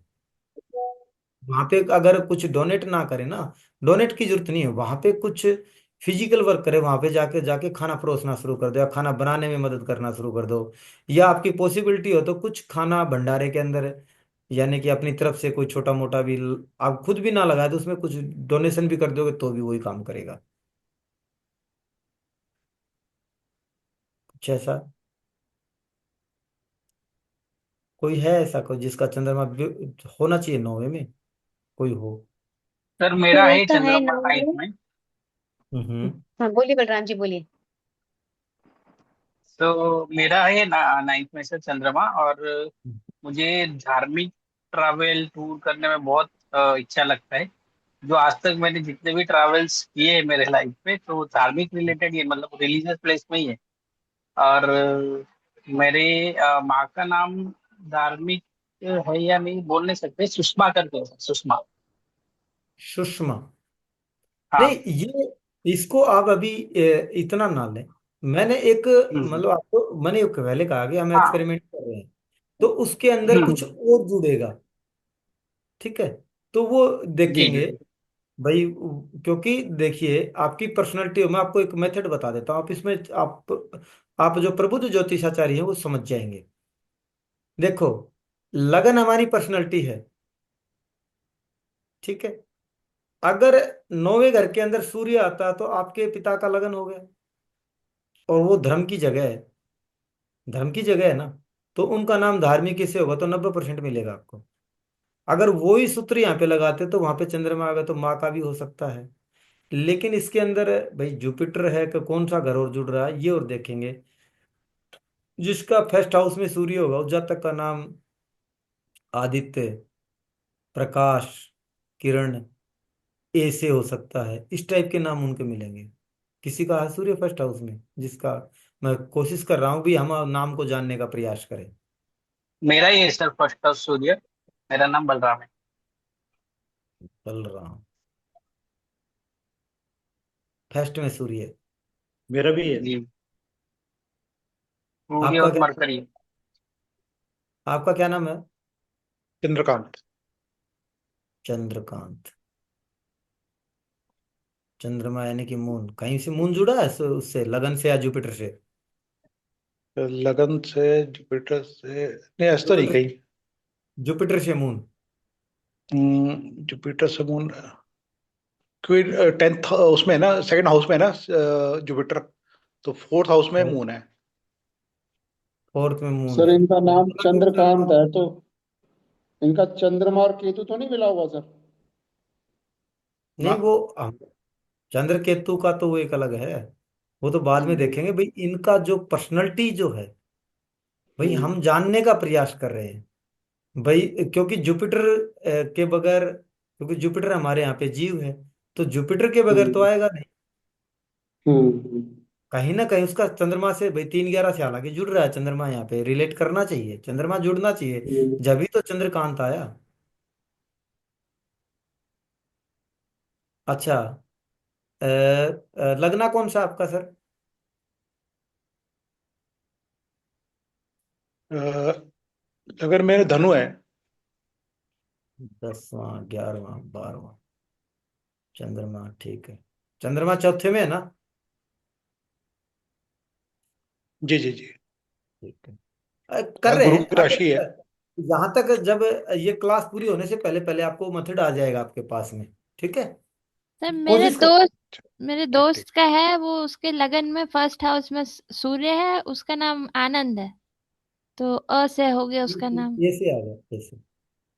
वहां पे अगर कुछ डोनेट ना करे ना, डोनेट की जरूरत नहीं है, वहां पे कुछ फिजिकल वर्क करे, वहां पे जाके जाके खाना परोसना शुरू कर दो, या खाना बनाने में मदद करना शुरू कर दो। या आपकी पॉसिबिलिटी हो तो कुछ खाना भंडारे के अंदर, यानी कि अपनी तरफ से कोई छोटा मोटा भी, आप खुद भी ना लगाए तो उसमें कुछ डोनेशन भी कर दोगे तो भी वही काम करेगा। कुछ ऐसा कोई है, ऐसा कोई जिसका चंद्रमा होना चाहिए 9वें में, कोई हो? सर मेरा है होता है चंद्रमा 9th 9 में। में। हम्म। हाँ बोलिए बलराम जी, बोलिए। तो मेरा है 9th में से चंद्रमा। और मुझे धार्मिक ट्रैवल टूर करने में बहुत इच्छा लगता है। जो आज तक मैंने जितने भी ट्रैवल्स किए हैं मेरे लाइफ में, तो धार्मिक रिलेटेड ये मतलब रिलीजियस प्लेस में ही है। और मेरे माँ का नाम धार्मिक है या नहीं बोल नहीं सकते, सुषमा करके है, सुषमा। सुषमा। हाँ। नहीं, ये इसको आप अभी इतना ना लें। मैंने एक हम्म। मतलब आपको मैंने एक पहले कहा कि हम हाँ। एक्सपेरिमेंट कर रहे हैं, तो उसके अंदर कुछ हम्म। और जुड़ेगा। ठीक है, तो वो जी जी। देखेंगे भाई। क्योंकि देखिए आपकी पर्सनैलिटी, मैं आपको एक मेथड बता देता हूँ, आप इसमें आप जो प्रबुद्ध ज्योतिषाचार्य हैं वो समझ जाएंगे। देखो, लगन हमारी पर्सनैलिटी है, ठीक है। अगर 9वें घर के अंदर सूर्य आता है तो आपके पिता का लगन हो गया, और वो धर्म की जगह है, धर्म की जगह है ना, तो उनका नाम धार्मिक किसे होगा तो 90% मिलेगा आपको। अगर वो ही सूत्र यहाँ पे लगाते तो वहां पे चंद्रमा आ गया तो माँ का भी हो सकता है। लेकिन इसके अंदर भाई जुपिटर है कि कौन सा घर और जुड़ रहा है ये और देखेंगे। जिसका फर्स्ट हाउस में सूर्य होगा उस जातक का नाम आदित्य, प्रकाश, किरण, ए से हो सकता है। इस टाइप के नाम उनके मिलेंगे। किसी का है सूर्य फर्स्ट हाउस में, जिसका मैं कोशिश कर रहा हूँ भी हम नाम को जानने का प्रयास करें। मेरा ही है सर फर्स्ट ऑफ सूर्य। मेरा नाम बलराम है। बलराम, फर्स्ट में सूर्य। मेरा भी है। जी। सूर्य आपका और क्या, मरकरी। आपका क्या नाम है? चंद्रकांत। चंद्रकांत। चंद्रमा यानी कि मून, कहीं से मून जुड़ा है उससे, लगन से या जुपिटर से? लगन से, जुपिटर से, नहीं ऐसा तो नहीं जुपिटर, कहीं। जुपिटर से मून। जुपिटर से मून, क्योंकि 10th उसमें है ना, सेकंड हाउस में है ना जुपिटर, तो फोर्थ हाउस में मून है। फोर्थ में मून सर है। इनका नाम मतलब चंद्रकांत है, तो इनका चंद्रमा और केतु तो नहीं मिला हुआ सर? नहीं, वो चंद्र केतु का तो वो एक अलग है, वो तो बाद में हम्म। देखेंगे। भाई इनका जो पर्सनैलिटी जो है, भाई हम्म। हम जानने का प्रयास कर रहे हैं भाई। क्योंकि जुपिटर के बगैर, क्योंकि जुपिटर हमारे यहाँ पे जीव है, तो जुपिटर के बगैर तो हम्म। आएगा नहीं। हम्म। कहीं ना कहीं उसका चंद्रमा से भाई 3-11 से हालांकि जुड़ रहा है, चंद्रमा यहाँ पे रिलेट करना चाहिए, चंद्रमा जुड़ना चाहिए, हम्म। जब ही तो चंद्रकांत आया। अच्छा, लगना कौन सा आपका सर? अगर मेरे धनु है। 10वां, 11वां, 12वां, चंद्रमा ठीक है। चंद्रमा चौथे में है ना? जी जी जी। ठीक है। कर हाँ, रहे गुरु हैं की अगर, राशि है। यहाँ तक जब ये क्लास पूरी होने से पहले पहले आपको मेथड आ जाएगा आपके पास में। ठीक है, सर कोशिश कर। मेरे ठीक ठीक। दोस्त का है, वो उसके लगन में फर्स्ट हाउस में सूर्य है, उसका नाम आनंद है। तो अ से हो गया उसका नाम। ये से आ गया ऐसे।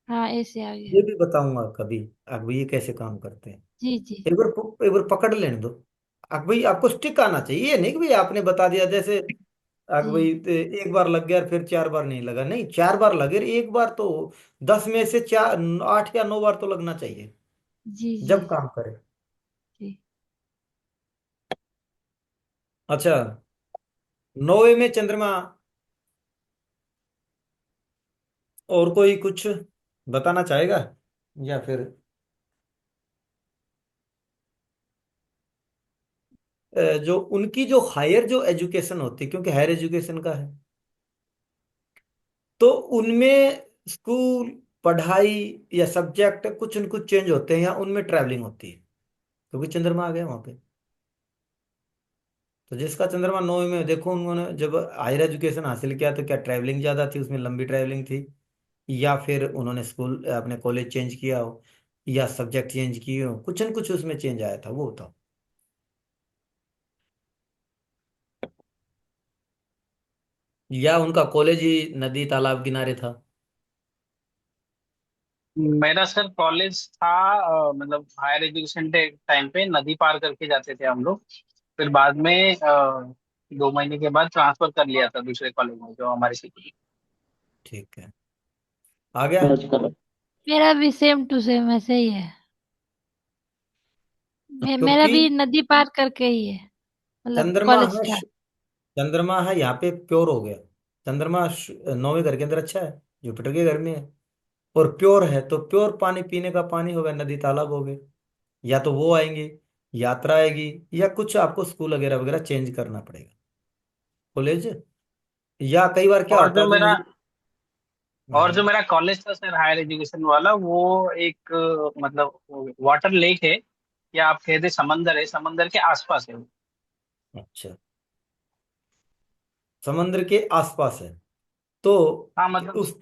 हाँ, ए से आ गया। ये भी बताऊंगा कभी अब ये कैसे काम करते हैं। जी जी। एक बार पकड़ लेने दो। अब भाई आपको स्टिक आना चाहिए, ये नहीं कि भाई आपने बता दिया जैसे अब भाई जी एक बार लग गया और फिर 4 बार नहीं लगा। नहीं, 4 बार लगे, एक बार तो 10 में से 4, 8 या 9 बार तो लगना चाहिए जी जी। जब काम करे। जी। अच्छा, 9वें में चंद्रमा, और कोई कुछ बताना चाहेगा या फिर जो उनकी जो हायर जो एजुकेशन होती है, क्योंकि हायर एजुकेशन का है, तो उनमें स्कूल, पढ़ाई या सब्जेक्ट कुछ न कुछ चेंज होते हैं या उनमें ट्रैवलिंग होती है, क्योंकि चंद्रमा आ गया वहां पे। तो जिसका चंद्रमा 9वें में, देखो उन्होंने जब हायर एजुकेशन हासिल किया तो क्या ट्रैवलिंग ज्यादा थी, उसमें लंबी ट्रैवलिंग थी, या फिर उन्होंने स्कूल अपने कॉलेज चेंज किया हो, या सब्जेक्ट चेंज किए हो, कुछ न कुछ उसमें चेंज आया था, वो बताओ। या उनका कॉलेज ही नदी तालाब किनारे था? मेरा सर कॉलेज था, मतलब हायर एजुकेशन के टाइम पे नदी पार करके जाते थे हम लोग। फिर बाद में 2 महीने के बाद ट्रांसफर कर लिया था दूसरे कॉलेज में जो हमारे सिटी। ठीक है, आ गया। आजकल मेरा भी सेम टू सेम ऐसे ही है। मेरा क्योंकि भी नदी पार करके ही है, मतलब चंद्रमा कॉलेज है, था। चंद्रमा है यहाँ पे प्योर हो गया। चंद्रमा 9वें घर के अंदर अच्छा है, जुपिटर के घर में है, और प्योर है तो प्योर पानी पीने का पानी होगा, नदी तालाब हो गए। या तो वो आएंगे, यात्रा आएगी, या कुछ आपको स्कूल वगैरह वगैरह चेंज करना पड़ेगा, कॉलेज। या कई बार क्या और होता जो है जो मेरा नदी। और जो हाँ, मेरा कॉलेज था सर हायर एजुकेशन वाला, वो एक मतलब वाटर लेक है, या आप कह दे समंदर है, समंदर के आसपास है वो। अच्छा, समुद्र के आसपास है तो हाँ मतलब उस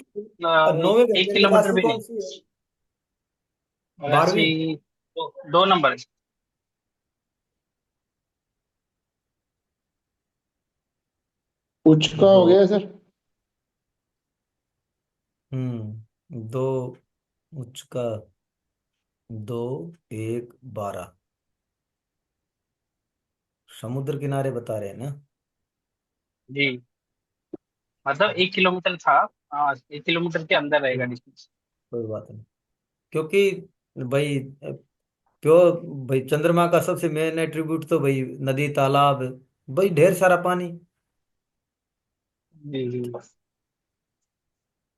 9वें घर के एक अंदर किलोमीटर राशि भी कौन नहीं। सी है? राशि 12वीं। 2 नंबर। उच्च का हो दो। गया सर। दो, उच्च का, 2, 1, 12, समुद्र किनारे बता रहे हैं ना? जी, मतलब 1 किलोमीटर था। हाँ, 1 किलोमीटर के अंदर रहेगा डिस्टेंस। कोई बात नहीं, क्योंकि भाई प्योर, भाई चंद्रमा का सबसे मेन एट्रीब्यूट तो भाई नदी तालाब, भाई ढेर सारा पानी। जी जी।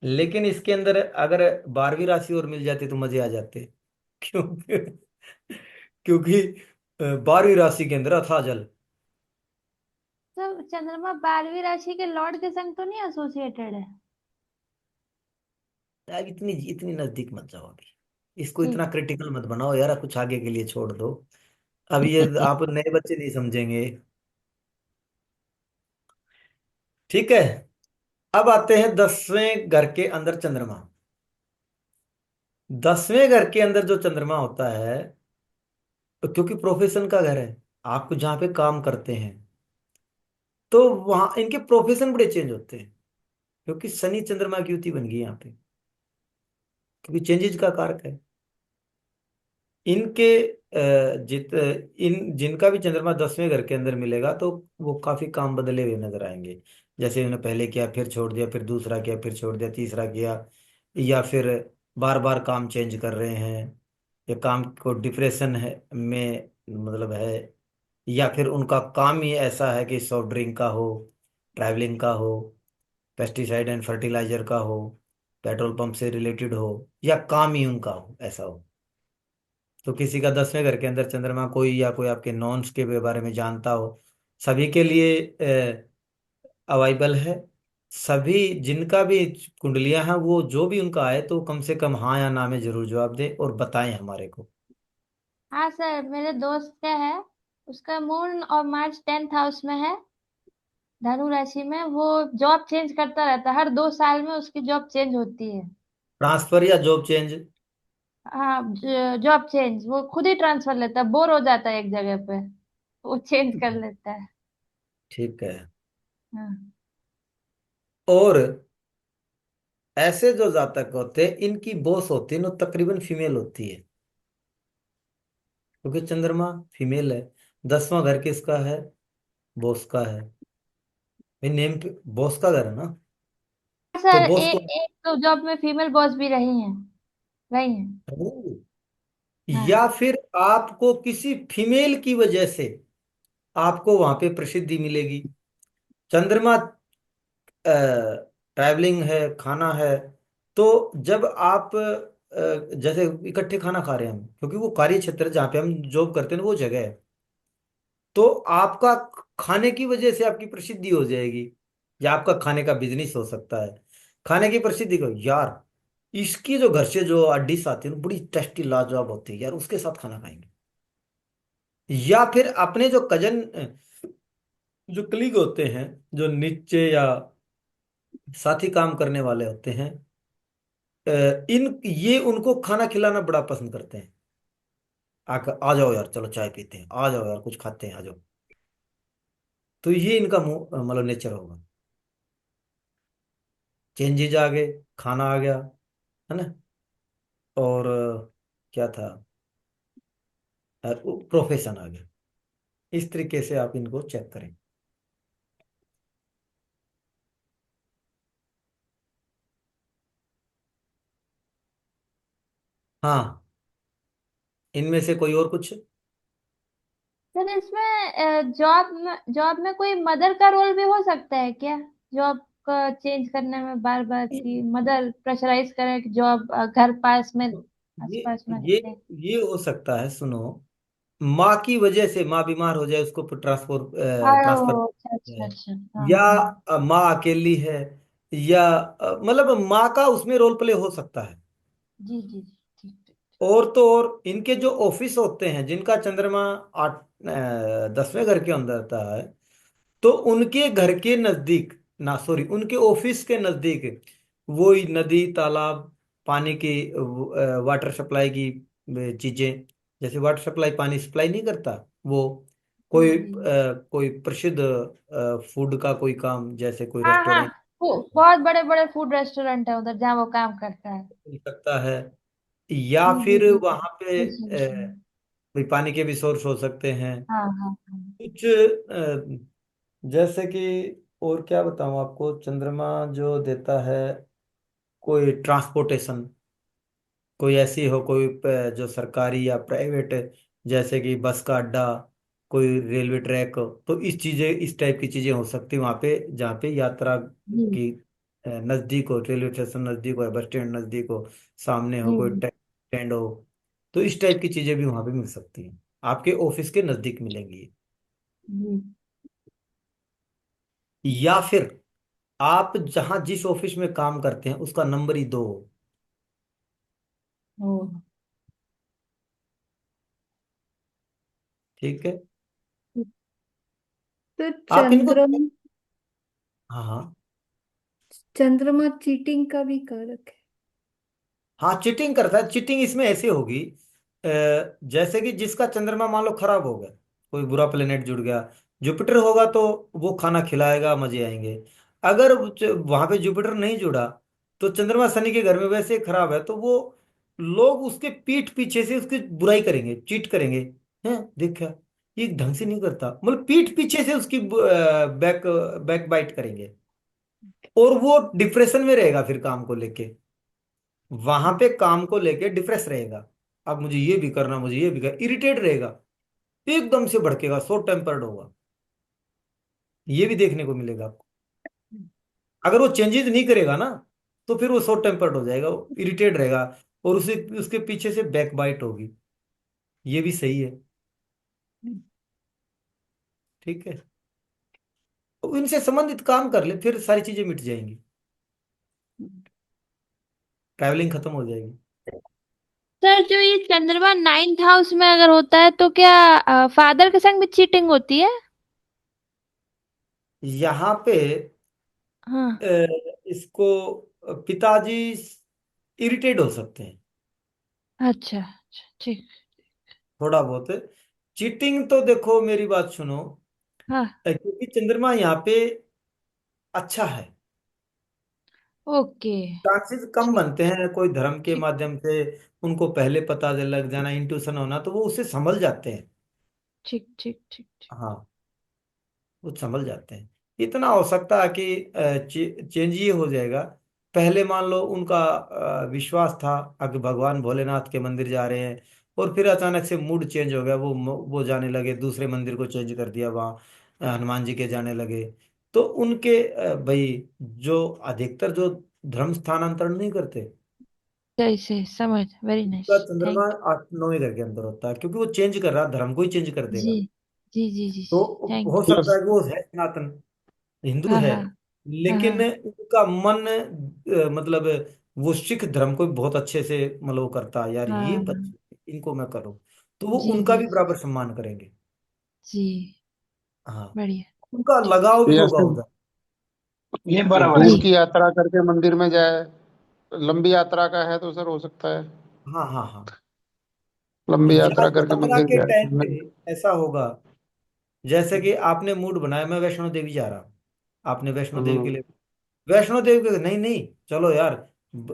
लेकिन इसके अंदर अगर 12वीं राशि और मिल जाती तो मजे आ जाते। क्योंकि क्योंकि 12वीं राशि के अंदर अथाह जल। तो चंद्रमा 12वीं राशि के लॉर्ड के संग तो नहीं एसोसिएटेड है? अब इतनी इतनी नजदीक मत जाओ अभी, इसको इतना ठीक। क्रिटिकल मत बनाओ यार, कुछ आगे के लिए छोड़ दो। अब ये आप नए बच्चे नहीं समझेंगे। ठीक है, अब आते हैं 10वें घर के अंदर चंद्रमा। 10वें घर के अंदर जो चंद्रमा होता है, तो क्योंकि प्रोफेशन का घर है, आप जहाँ पे काम करते हैं, तो वहां इनके प्रोफेशन बड़े चेंज होते हैं, क्योंकि शनि चंद्रमा की युति बन गई यहाँ पे, क्योंकि चेंजेज का कारक है। इनके इन जिनका भी चंद्रमा 10वें घर के अंदर मिलेगा तो वो काफी काम बदले हुए नजर आएंगे। जैसे उन्होंने पहले किया, फिर छोड़ दिया, फिर दूसरा किया, फिर छोड़ दिया, तीसरा किया, या फिर बार बार काम चेंज कर रहे हैं, या काम को डिप्रेशन है में मतलब है, या फिर उनका काम ही ऐसा है कि सॉफ्ट ड्रिंक का हो, ट्रैवलिंग का हो, पेस्टिसाइड एंड फर्टिलाइजर का हो, पेट्रोल पंप से रिलेटेड हो, या काम ही उनका हो, ऐसा हो। तो किसी का 10वें घर के अंदर चंद्रमा, कोई या कोई आपके नॉन्स के बारे में जानता हो, सभी के लिए अवाइबल है। सभी जिनका भी कुंडलियां हैं, वो जो भी उनका आए तो कम से कम हाँ या ना में जरूर जवाब दें और बताएं हमारे को। हाँ सर, मेरे दोस्त का है, उसका मून और मार्च 10th हाउस में है, धनु राशि में। वो जॉब चेंज करता रहता है, हर 2 साल में उसकी जॉब चेंज होती है। ट्रांसफर या जॉब चेंज? हाँ, जॉब चेंज, वो खुद ही ट्रांसफर लेता है, बोर हो जाता है एक जगह पे, वो चेंज कर लेता है। ठीक है। हाँ। और ऐसे जो जातक होते हैं, इनकी बॉस होती है ना, तकरीबन फीमेल होती है, क्योंकि चंद्रमा फीमेल है। 10वां घर किसका है? बॉस का है। भाई नेम पे बॉस का घर है ना, तो सर, बॉस को। एक तो जॉब में फीमेल बॉस भी रही हैं, रही हैं। या हाँ। फिर आपको किसी फीमेल की वजह से आपको वहां पे प्रसिद्धि मिलेगी। चंद्रमा ट्रैवलिंग है, खाना है, तो जब आप जैसे इकट्ठे खाना खा रहे हैं हम, क्योंकि वो कार्य क्षेत्र जहाँ पे हम जॉब करते हैं ना, वो जगह है, तो आपका खाने की वजह से आपकी प्रसिद्धि हो जाएगी, या आपका खाने का बिजनेस हो सकता है। खाने की प्रसिद्धि को यार, इसकी जो घर से जो डिश आती है ना, बड़ी टेस्टी लाजवाब होती है यार, उसके साथ खाना खाएंगे। या फिर अपने जो कजन, जो कलीग होते हैं, जो नीचे या साथी काम करने वाले होते हैं, इन ये उनको खाना खिलाना बड़ा पसंद करते हैं। आकर आ जाओ यार, चलो चाय पीते हैं, आ जाओ यार कुछ खाते हैं, आ जाओ। तो ये इनका मतलब नेचर होगा। चेंजेज आ गए, खाना आ गया, है ना, और क्या था, प्रोफेशन आ गया। इस तरीके से आप इनको चेक करें। हाँ, इनमें से कोई और कुछ? सर इसमें जॉब में कोई मदर का रोल भी हो सकता है क्या? जॉब का चेंज करने में बार बार की मदर प्रेशराइज करे कि जॉब घर पास में आस ये पास में ये रखे। ये हो सकता है, सुनो, माँ की वजह से माँ बीमार हो जाए, उसको ट्रांसफर, अच्छा अच्छा अच्छा, हाँ या हाँ। माँ अकेली है, या मतलब माँ का उसमें रोल प्ले हो सकता है। जी जी जी, ठीक ठीक। और तो और इनके जो ऑफिस होते हैं जिनका चंद्रमा 10वें घर के अंदर आता है, तो उनके घर के नजदीक, ना सॉरी, उनके ऑफिस के नजदीक वही नदी, तालाब, पानी की, वाटर सप्लाई की चीजें, जैसे वाटर सप्लाई पानी सप्लाई नहीं करता वो, जी कोई जी। कोई प्रसिद्ध फूड का कोई काम, जैसे कोई हाँ हाँ, रेस्टोरेंट वो बहुत बड़े बड़े फूड रेस्टोरेंट है उधर जहाँ वो काम करता है। मिल सकता है, या जी जी फिर जी। वहां पे जी सुन सुन। भाई पानी के भी सोर्स हो सकते हैं हाँ हाँ हाँ। कुछ, जैसे कि, और क्या बताऊं आपको, चंद्रमा जो देता है, कोई ट्रांसपोर्टेशन, कोई ऐसी हो, कोई जो सरकारी या प्राइवेट, जैसे कि बस का अड्डा, कोई रेलवे ट्रैक, तो इस टाइप की चीजें हो सकती है वहाँ पे, जहाँ पे यात्रा जी की नजदीक हो, रेलवे स्टेशन नजदीक हो, बस स्टैंड नजदीक हो, सामने हो जी कोई जी स्टैंड हो, तो इस टाइप की चीजें भी वहाँ पे मिल सकती हैं, आपके ऑफिस के नजदीक मिलेंगी। जी। या फिर आप जहां जिस ऑफिस में काम करते हैं उसका नंबर ही 2 हो। ओ। ठीक है, तो आप इनको, हाँ हाँ, चंद्रमा चीटिंग का भी कारक है। हाँ चीटिंग करता है। चीटिंग इसमें ऐसे होगी, जैसे कि जिसका चंद्रमा मान लो खराब हो गया, कोई बुरा प्लेनेट जुड़ गया, जुपिटर होगा तो वो खाना खिलाएगा, मजे आएंगे। अगर वहां पे जुपिटर नहीं जुड़ा, तो चंद्रमा शनि के घर में वैसे ही खराब है, तो वो लोग उसके पीठ पीछे से उसकी बुराई करेंगे, चीट करेंगे। हैं, देखा, ये ढंग से नहीं करता, मतलब पीठ पीछे से उसकी बैक बैक बाइट करेंगे, और वो डिप्रेशन में रहेगा फिर काम को लेके, वहां पे काम को लेके डिप्रेस रहेगा। अब मुझे ये भी करना, मुझे ये भी करना, इरिटेट रहेगा, एकदम से भड़केगा, शॉर्ट टेम्पर्ड होगा, ये भी देखने को मिलेगा आपको। अगर वो चेंजेस नहीं करेगा ना, तो फिर वो शॉर्ट टेम्पर्ड हो जाएगा, इरिटेट रहेगा, और उसे उसके पीछे से बैक बाइट होगी, ये भी सही है। ठीक है, तो इनसे संबंधित काम कर ले, फिर सारी चीजें मिट जाएंगी, ट्रैवलिंग खत्म हो जाएगी। सर जो ये चंद्रमा 9th हाउस में अगर होता है तो क्या फादर के संग भी चीटिंग होती है? यहाँ पे हाँ। इसको पिताजी इरिटेट हो सकते हैं, अच्छा अच्छा, ठीक। थोड़ा बहुत। चीटिंग तो देखो, मेरी बात सुनो, हाँ। क्योंकि चंद्रमा यहाँ पे अच्छा है, ओके। चांसेस कम ठीक बनते हैं कोई धर्म के ठीक माध्यम से उनको पहले पता लग जाना, इंट्यूशन होना, तो वो उसे संभल जाते हैं। ठीक ठीक ठीक ठीक। हाँ, वो संभल जाते हैं। इतना हो सकता है कि चेंज ये हो जाएगा, पहले मान लो उनका विश्वास था कि भगवान भोलेनाथ के मंदिर जा रहे हैं, और फिर अचानक से मूड चेंज हो गया, वो जाने लगे दूसरे मंदिर को, चेंज कर दिया, वहाँ हनुमान जी के जाने लगे। तो उनके भाई जो अधिकतर जो धर्म स्थानांतरण नहीं करते, सही सही समझ, वेरी नाइस, उनका चंद्रमा थैंक 8 9वें घर के अंदर होता है, क्योंकि वो चेंज कर रहा, धर्म को ही चेंज कर यू। जी देगा। जी जी जी। तो थैंक हो यू। सकता है कि वो है सनातन हिंदू हाँ है, हाँ हाँ लेकिन हाँ। उनका मन मतलब वो सिख धर्म को भी बहुत अच्छे से मतलब वो करता है, यार ये हाँ। बच्चे इनको मैं करूँ, तो वो जी उनका जी भी बराबर सम्मान करेंगे। जी। हाँ, बढ़िया। उनका लगाव भी ये होगा ऐसे उधर। ये बराबर है। जी। दूर की यात्रा करके मंदिर में जाए, लंबी यात्रा का है तो सर हो सकता है, हाँ हाँ हाँ, लंबी या यात्रा करके यात्रा मंदिर के टाइम पे जाए। ऐसा होगा, जैसे कि आपने मूड बनाया मैं वैष्णो देवी जा रहा हूँ, आपने वैष्णो देवी के हम्म। लिए वैष्णो देवी के नहीं नहीं, चलो यार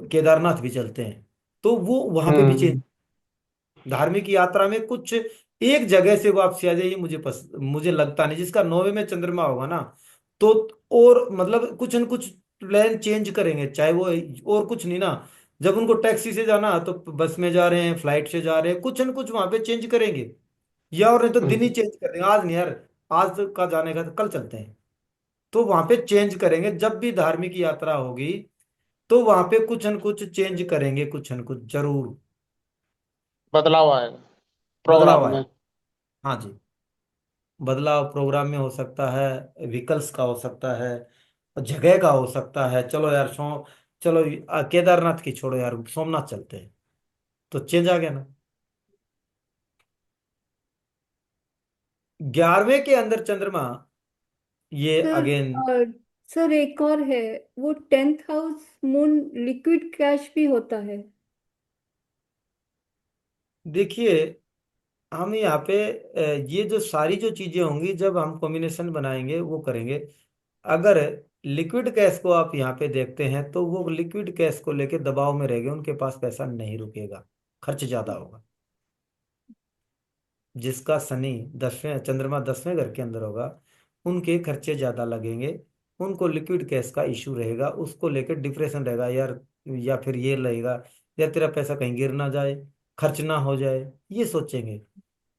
केदारनाथ भी चलते हैं, तो वो वहां पे भी चेंज। हम्म। धार्मिक यात्रा में कुछ एक जगह से वापसी आ जाए, मुझे लगता नहीं। जिसका 9वें में चंद्रमा होगा ना, तो और मतलब कुछ न कुछ प्लान चेंज करेंगे, चाहे वो, और कुछ नहीं ना। जब उनको टैक्सी से जाना तो बस में जा रहे हैं, फ्लाइट से जा रहे हैं, कुछ न कुछ वहां पे चेंज करेंगे। या और नहीं तो दिन ही हम्म। चेंज कर देंगे, आज नहीं यार, आज का जाने का तो कल चलते हैं। तो वहां पे चेंज करेंगे, जब भी धार्मिक यात्रा होगी तो वहां पे कुछ न कुछ चेंज करेंगे, कुछ न कुछ जरूर बदलाव आएगा बदलाव प्रोग्राम आए। में। हाँ जी, बदलाव प्रोग्राम में हो सकता है, व्हीकल्स का हो सकता है, जगह का हो सकता है। चलो यार चलो केदारनाथ की छोड़ो यार, सोमनाथ चलते हैं, तो चेंज आ गया ना। 11वें के अंदर चंद्रमा, ये सर अगेन। और सर एक और है, वो 10th house moon liquid cash भी होता है। देखिए, हम यहाँ पे ये जो सारी जो चीजें होंगी, जब हम कॉम्बिनेशन बनाएंगे वो करेंगे। अगर लिक्विड कैश को आप यहाँ पे देखते हैं, तो वो लिक्विड कैश को लेके दबाव में रहेंगे, उनके पास पैसा नहीं रुकेगा, खर्च ज्यादा होगा। जिसका शनि 10वें, चंद्रमा 10वें घर के अंदर होगा, उनके खर्चे ज्यादा लगेंगे, उनको लिक्विड कैश का इशू रहेगा, उसको लेकर डिप्रेशन रहेगा यार। या फिर ये रहेगा, या तेरा पैसा कहीं गिर ना जाए, खर्च ना हो जाए, ये सोचेंगे।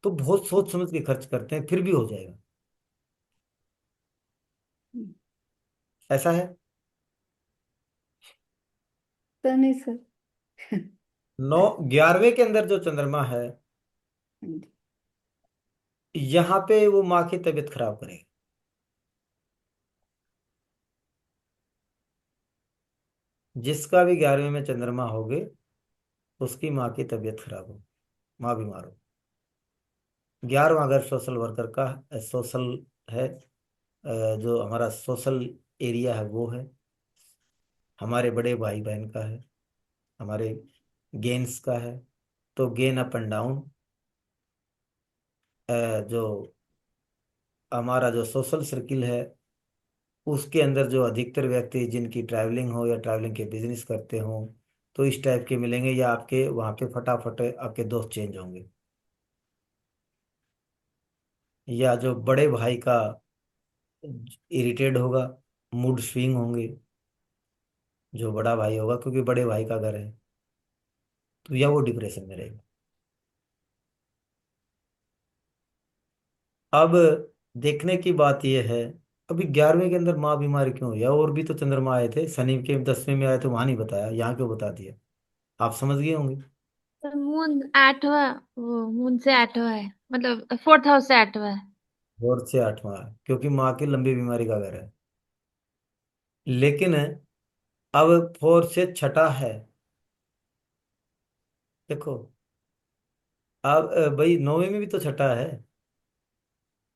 तो बहुत सोच समझ के खर्च करते हैं, फिर भी हो जाएगा। ऐसा है। पता नहीं सर। 11वें के अंदर जो चंद्रमा है, यहाँ पे वो माँ की तबीयत खराब करेगा। जिसका भी 11वें में चंद्रमा होगे, उसकी माँ की तबीयत खराब हो, माँ बीमार हो। 11वां अगर सोशल वर्कर का, सोशल है, जो हमारा सोशल एरिया है वो है, हमारे बड़े भाई बहन का है, हमारे गेन्स का है, तो गेन अप एंड डाउन, जो हमारा जो सोशल सर्किल है, उसके अंदर जो अधिकतर व्यक्ति जिनकी ट्रैवलिंग हो या ट्रैवलिंग के बिजनेस करते हो, तो इस टाइप के मिलेंगे। या आपके वहाँ पे फटाफट आपके दोस्त चेंज होंगे। या जो बड़े भाई का इरिटेड होगा, मूड स्विंग होंगे, जो बड़ा भाई होगा, क्योंकि बड़े भाई का घर है, तो या वो डिप्रेशन में रहेगा। अब देखने की बात यह है, अभी 11वें के अंदर माँ बीमार क्यों हुई है? और भी तो चंद्रमा आए थे, शनि के 10वें में आए थे, वहां नहीं बताया, यहाँ क्यों बता दिया? आप समझ गए होंगे। सर मून 8वां, वो मून से 8वां है, मतलब 4th हाउस से 8वां है। और से 8वां है, क्योंकि माँ की लंबी बीमारी का घर है। लेकिन अब 4 से छठा है। देखो, अब भाई 9वें में भी तो छठा है,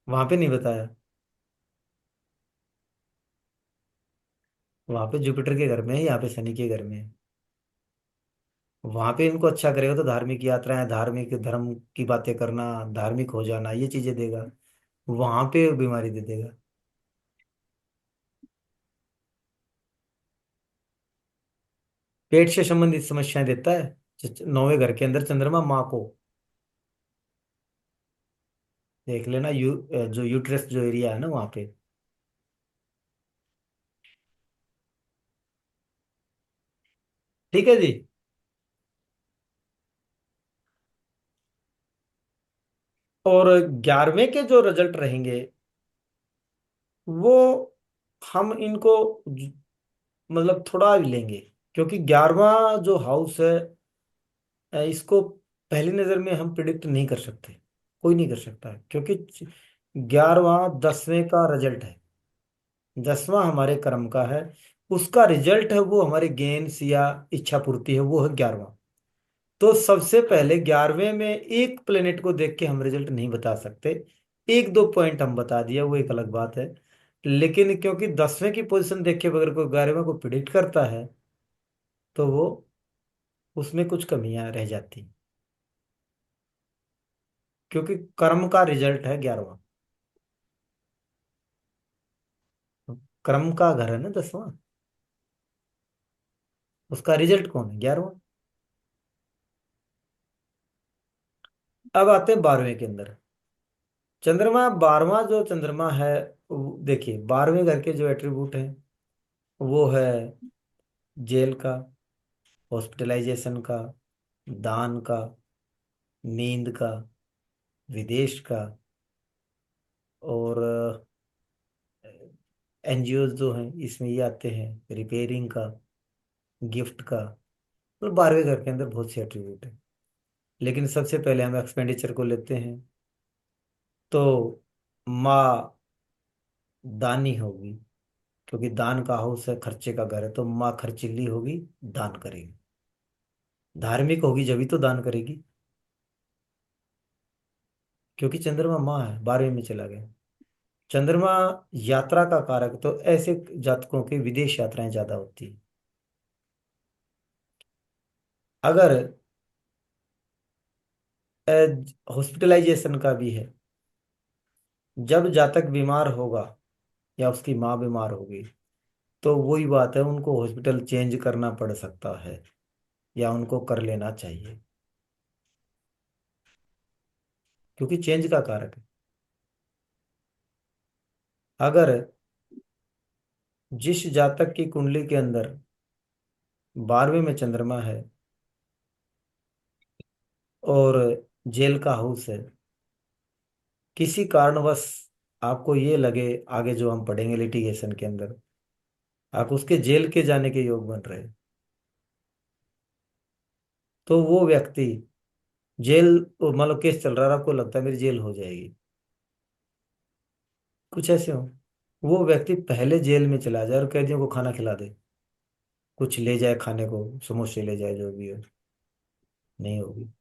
वहां पे नहीं बताया। वहां पे जुपिटर के घर में है, यहाँ पे शनि के घर में है। वहां पे इनको अच्छा करेगा तो धार्मिक यात्राएं, धार्मिक धर्म की बातें करना, धार्मिक हो जाना, ये चीजें देगा। वहां पे बीमारी दे देगा। पेट से संबंधित समस्याएं देता है। 9वें घर के अंदर चंद्रमा माँ को, देख लेना, जो यूट्रस जो एरिया है ना वहां पे। ठीक है जी। और 11वें के जो रिजल्ट रहेंगे, वो हम इनको मतलब थोड़ा भी लेंगे, क्योंकि 11वां जो हाउस है, इसको पहली नजर में हम प्रिडिक्ट नहीं कर सकते, कोई नहीं कर सकता है, क्योंकि 11वां 10वें का रिजल्ट है। 10वां हमारे कर्म का है, उसका रिजल्ट है वो हमारे गेन्स या इच्छा पूर्ति है, वो है 11वां। तो सबसे पहले 11वें में एक प्लेनेट को देख के हम रिजल्ट नहीं बता सकते। एक दो पॉइंट हम बता दिया, वो एक अलग बात है। लेकिन क्योंकि 10वें की पोजीशन देख के अगर कोई 11वें को प्रिडिक्ट करता है, तो वो उसमें कुछ कमियां रह जाती हैं, क्योंकि कर्म का रिजल्ट है 11वां। कर्म का घर है ना 10वां। उसका रिजल्ट कौन है? 11वां। अब आते हैं 12वें के अंदर। चंद्रमा 12वां जो चंद्रमा है, देखिए 12वें घर के जो एट्रीब्यूट हैं वो है जेल का, हॉस्पिटलाइजेशन का, दान का, नींद का, विदेश का, और एनजीओ जो हैं इसमें ये आते हैं, रिपेयरिंग का, गिफ्ट का। तो 12वें घर के अंदर बहुत से एट्रीब्यूट है। लेकिन सबसे पहले हम एक्सपेंडिचर को लेते हैं, तो माँ दानी होगी, क्योंकि दान का हाउस है, खर्चे का घर है, तो माँ खर्चीली होगी, दान करेगी। धार्मिक होगी जब भी तो दान करेगी, क्योंकि चंद्रमा माँ है, 12वें में चला गया। चंद्रमा यात्रा का कारक, तो ऐसे जातकों की विदेश यात्राएं ज्यादा होती है। अगर हॉस्पिटलाइजेशन का भी है, जब जातक बीमार होगा या उसकी माँ बीमार होगी, तो वही बात है, उनको हॉस्पिटल चेंज करना पड़ सकता है या उनको कर लेना चाहिए, क्योंकि चेंज का कारक है। अगर जिस जातक की कुंडली के अंदर 12वें में चंद्रमा है और जेल का हाउस है, किसी कारणवश आपको ये लगे, आगे जो हम पढ़ेंगे लिटिगेशन के अंदर, आप उसके जेल के जाने के योग बन रहे, तो वो व्यक्ति जेल, मान लो केस चल रहा है, आपको लगता है मेरी जेल हो जाएगी, कुछ ऐसे हो, वो व्यक्ति पहले जेल में चला जाए और कैदियों को खाना खिला दे, कुछ ले जाए खाने को, समोसे ले जाए, जो भी हो, नहीं होगी।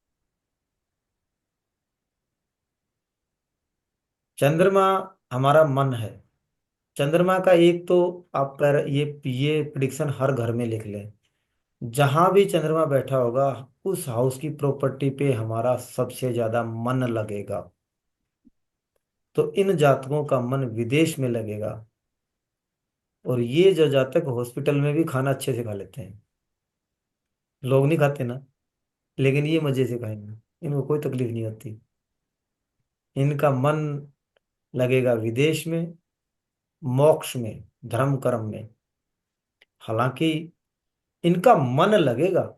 चंद्रमा हमारा मन है। चंद्रमा का एक तो आप पर ये प्रिडिक्शन हर घर में लिख लें, जहां भी चंद्रमा बैठा होगा उस हाउस की प्रॉपर्टी पे हमारा सबसे ज्यादा मन लगेगा। तो इन जातकों का मन विदेश में लगेगा, और ये जो जातक हॉस्पिटल में भी खाना अच्छे से खा लेते हैं, लोग नहीं खाते ना, लेकिन ये मजे से खाएंगे, इनको कोई तकलीफ नहीं होती। इनका मन लगेगा विदेश में, मोक्ष में, धर्म कर्म में। हालांकि इनका मन लगेगा,